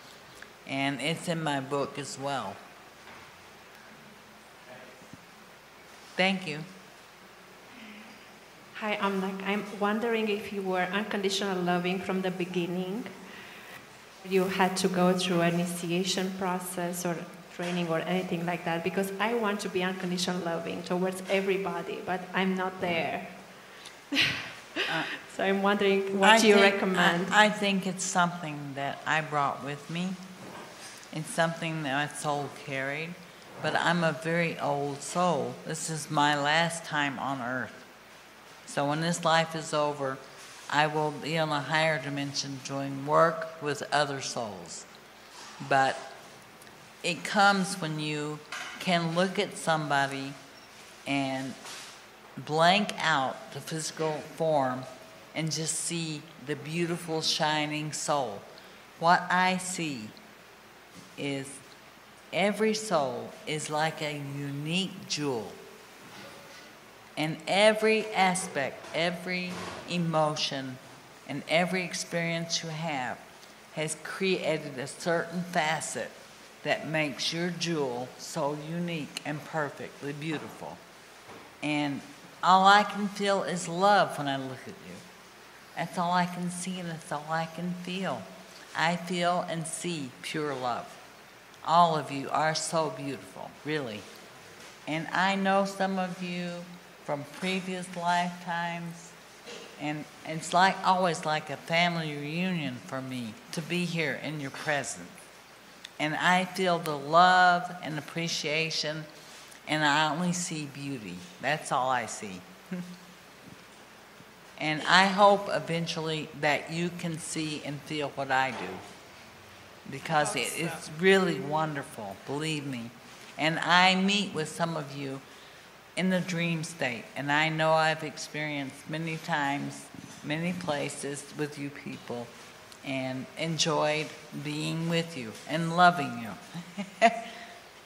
And it's in my book as well. Thank you. Hi, I'm wondering if you were unconditional loving from the beginning. You had to go through an initiation process or training or anything like that, because I want to be unconditional loving towards everybody, but I'm not there. So I'm wondering what you recommend. I think it's something that I brought with me. It's something that my soul carried. But I'm a very old soul. This is my last time on earth. So when this life is over, I will be on a higher dimension doing work with other souls. But it comes when you can look at somebody and blank out the physical form and just see the beautiful, shining soul. What I see is every soul is like a unique jewel. And every aspect, every emotion, and every experience you have has created a certain facet that makes your jewel so unique and perfectly beautiful. And all I can feel is love when I look at you. That's all I can see and that's all I can feel. I feel and see pure love. All of you are so beautiful, really. And I know some of you from previous lifetimes, and it's like always like a family reunion for me to be here in your presence. And I feel the love and appreciation, and I only see beauty. That's all I see. And I hope eventually that you can see and feel what I do, because it's really wonderful, believe me. And I meet with some of you in the dream state, and I know I've experienced many times, many places with you people, and enjoyed being with you and loving you.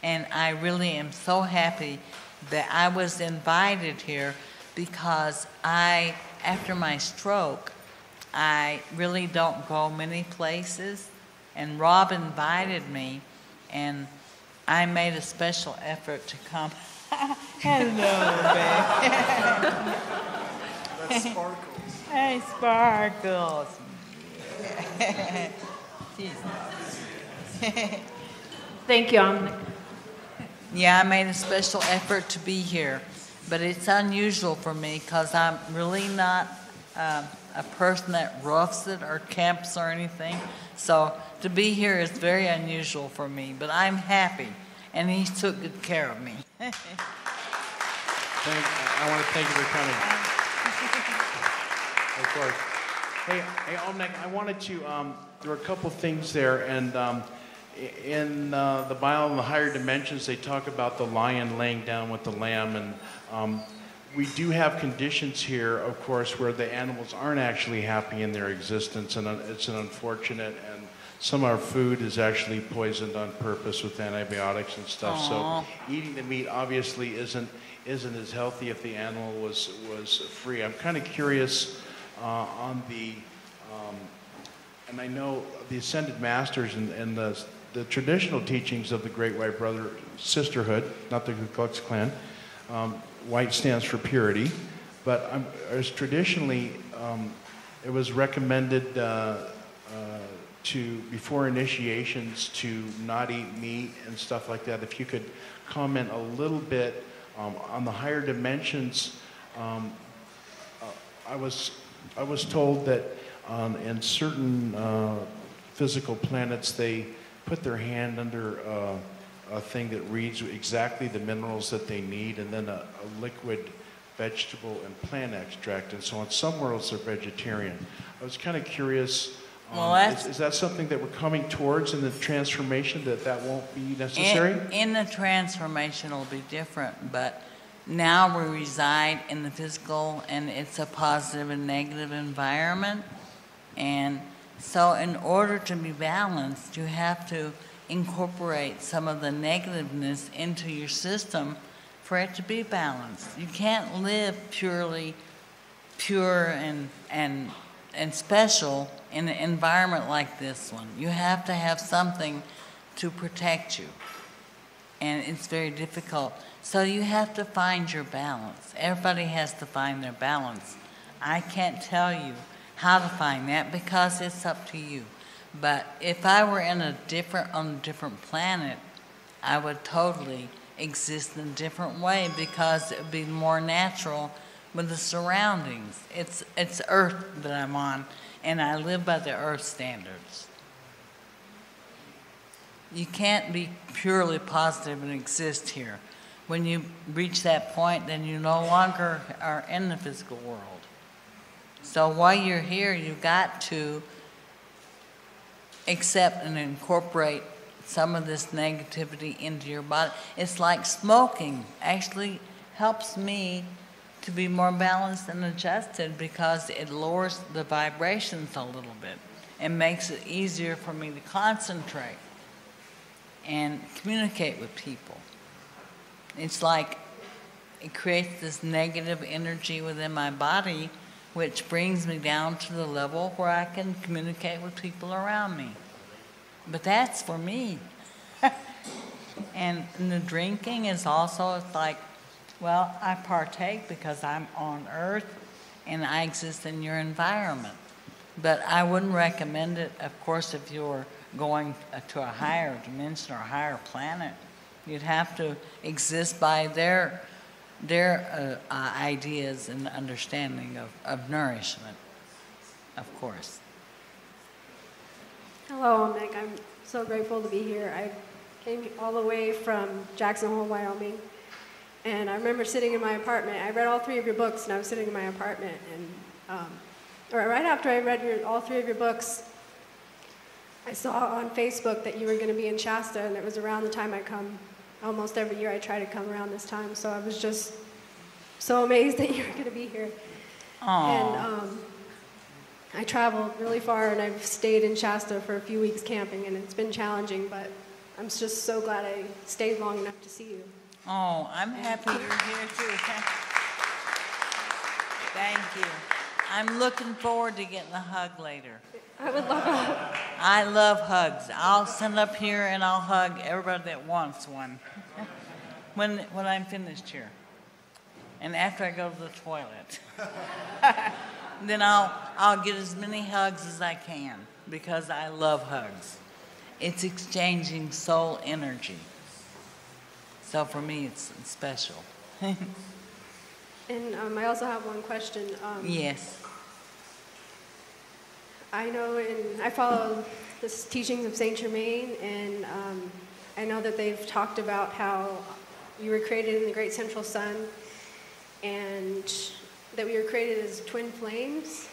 And I really am so happy that I was invited here, because after my stroke, I really don't go many places, and Rob invited me, and I made a special effort to come. Hello, babe. That sparkles. Hey, sparkles. Yeah. Thank you, Omnec. Yeah, I made a special effort to be here, but it's unusual for me because I'm really not a person that roughs it or camps or anything. So to be here is very unusual for me, but I'm happy, and he took good care of me. I want to thank you for coming. Of course. Hey, Omnec, I wanted to, there were a couple things there, and in the Bible, in the higher dimensions, they talk about the lion laying down with the lamb, and we do have conditions here, of course, where the animals aren't actually happy in their existence, and it's an unfortunate, and some of our food is actually poisoned on purpose with antibiotics and stuff. Aww. So eating the meat obviously isn't as healthy if the animal was free. I'm kind of curious on the, and I know the Ascended Masters and the traditional teachings of the Great White Brother Sisterhood, not the Ku Klux Klan. White stands for purity, but as traditionally, it was recommended to, before initiations, to not eat meat and stuff like that. If you could comment a little bit on the higher dimensions. I was told that in certain physical planets, they put their hand under a thing that reads exactly the minerals that they need, and then a liquid vegetable and plant extract and so on. Some worlds are vegetarian. I was kind of curious, is that something that we're coming towards in the transformation, that won't be necessary? In the transformation, it'll be different, but now we reside in the physical, and it's a positive and negative environment. And so in order to be balanced, you have to incorporate some of the negativeness into your system for it to be balanced. You can't live pure and special in an environment like this one. You have to have something to protect you, and it's very difficult. So you have to find your balance. Everybody has to find their balance. I can't tell you how to find that because it's up to you. But if I were on a different planet, I would totally exist in a different way because it would be more natural with the surroundings. It's Earth that I'm on, and I live by the Earth standards. You can't be purely positive and exist here. When you reach that point, then you no longer are in the physical world. So while you're here, you've got to accept and incorporate some of this negativity into your body. It's like smoking actually helps me to be more balanced and adjusted because it lowers the vibrations a little bit and makes it easier for me to concentrate and communicate with people. It's like it creates this negative energy within my body, which brings me down to the level where I can communicate with people around me. But that's for me. And the drinking is also, it's like, well, I partake because I'm on earth and I exist in your environment. But I wouldn't recommend it, of course, if you're going to a higher dimension or a higher planet. You'd have to exist by their ideas and understanding of nourishment, of course. Hello, Omnec. I'm so grateful to be here. I came all the way from Jackson Hole, Wyoming, and I remember sitting in my apartment. I read all 3 of your books, and I was sitting in my apartment, and right after I read all 3 of your books, I saw on Facebook that you were going to be in Shasta, and it was around the time I come. Almost every year I try to come around this time, so I was just so amazed that you were going to be here. Aww. And I traveled really far, and I've stayed in Shasta for a few weeks camping, and it's been challenging, but I'm just so glad I stayed long enough to see you. Oh, I'm happy you're here too. Thank you. I'm looking forward to getting a hug later. I would love a hug. I love hugs. I'll stand up here and I'll hug everybody that wants one when I'm finished here. And after I go to the toilet. Then I'll get as many hugs as I can because I love hugs. It's exchanging soul energy. So for me, it's special. And I also have one question. Yes. I know, I follow the teachings of Saint Germain, and I know that they've talked about how you were created in the Great Central Sun, and that we were created as twin flames.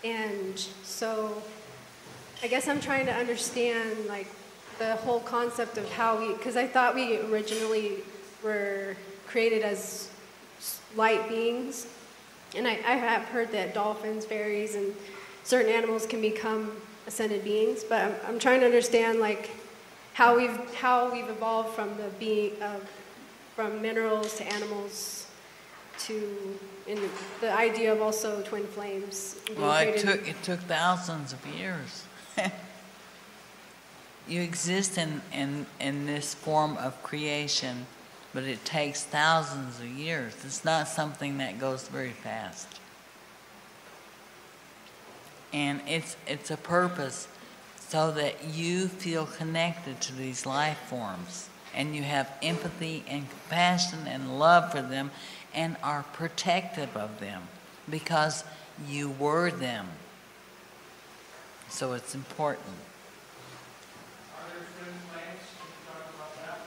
And so I guess I'm trying to understand, like, the whole concept of how because I thought we originally were created as light beings, and I have heard that dolphins, fairies, and certain animals can become ascended beings, but I'm trying to understand, like, how we've evolved from from minerals to animals to the idea of also twin flames. Well, it took thousands of years. You exist in this form of creation, but it takes thousands of years. It's not something that goes very fast. And it's a purpose so that you feel connected to these life forms, and you have empathy and compassion and love for them and are protective of them because you were them. So it's important. Are there twin flames? Can you talk about that?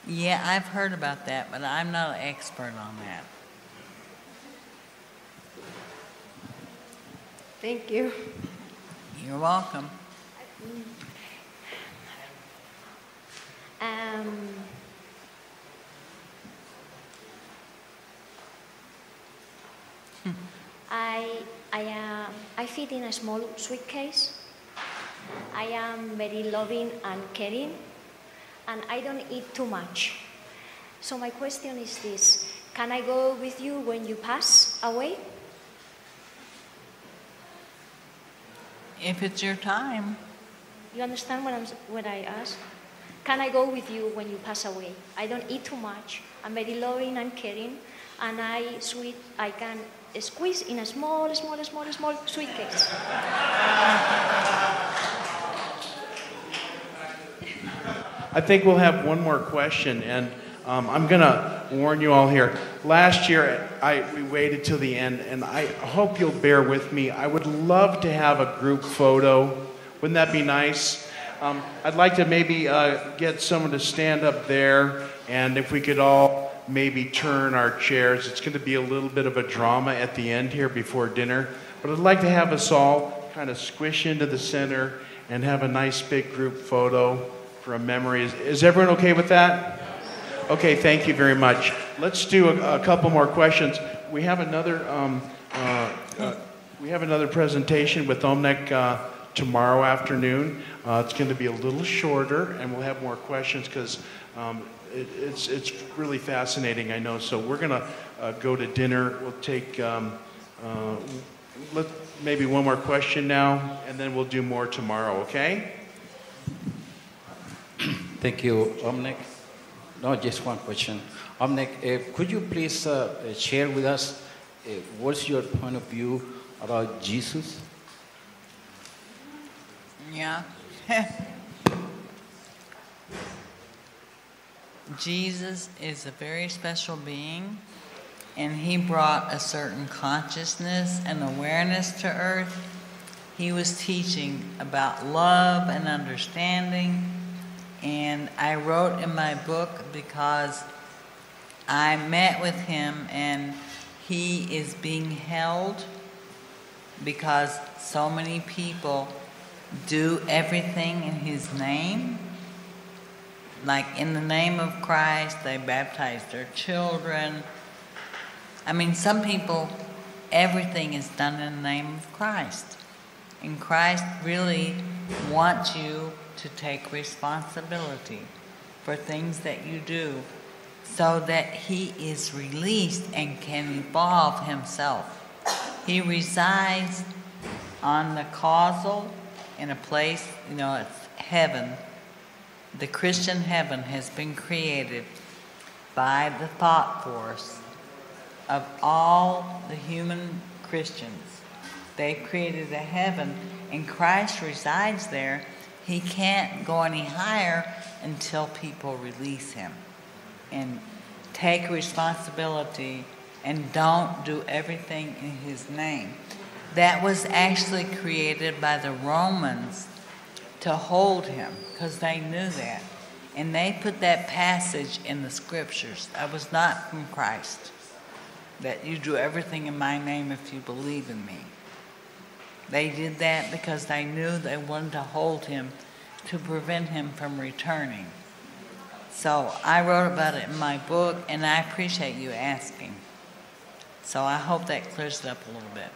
Yeah, I've heard about that, but I'm not an expert on that. Thank you. You're welcome. I fit in a small suitcase. I am very loving and caring, and I don't eat too much. So my question is this: can I go with you when you pass away? If it's your time. You understand what I ask? Can I go with you when you pass away? I don't eat too much. I'm very loving and caring, and I can squeeze in a small suitcase. I think we'll have one more question, and I'm going to warn you all here. Last year, we waited till the end, and I hope you'll bear with me. I would love to have a group photo. Wouldn't that be nice? I'd like to maybe get someone to stand up there, and if we could all maybe turn our chairs. It's going to be a little bit of a drama at the end here before dinner, but I'd like to have us all kind of squish into the center and have a nice big group photo for a memory. Is everyone okay with that? Okay, thank you very much. Let's do a couple more questions. We have another presentation with Omnec tomorrow afternoon. It's going to be a little shorter, and we'll have more questions because it's really fascinating, I know. So we're going to go to dinner. We'll take maybe one more question now, and then we'll do more tomorrow, okay? Thank you, Omnec. No, just one question. Omnec, could you please share with us what's your point of view about Jesus? Yeah. Jesus is a very special being, and he brought a certain consciousness and awareness to earth. He was teaching about love and understanding, and I wrote in my book because I met with him, and he is being held because so many people do everything in his name. Like in the name of Christ, they baptize their children. I mean, some people, everything is done in the name of Christ. And Christ really wants you to take responsibility for things that you do so that he is released and can evolve himself. He resides on the causal in a place, it's heaven. The Christian heaven has been created by the thought force of all the human Christians. They created a heaven, and Christ resides there. He can't go any higher until people release him and take responsibility and don't do everything in his name. That was actually created by the Romans to hold him, because they knew that. And they put that passage in the scriptures. That was not from Christ, that you do everything in my name if you believe in me. They did that because they knew they wanted to hold him to prevent him from returning. So I wrote about it in my book, and I appreciate you asking. So I hope that clears it up a little bit.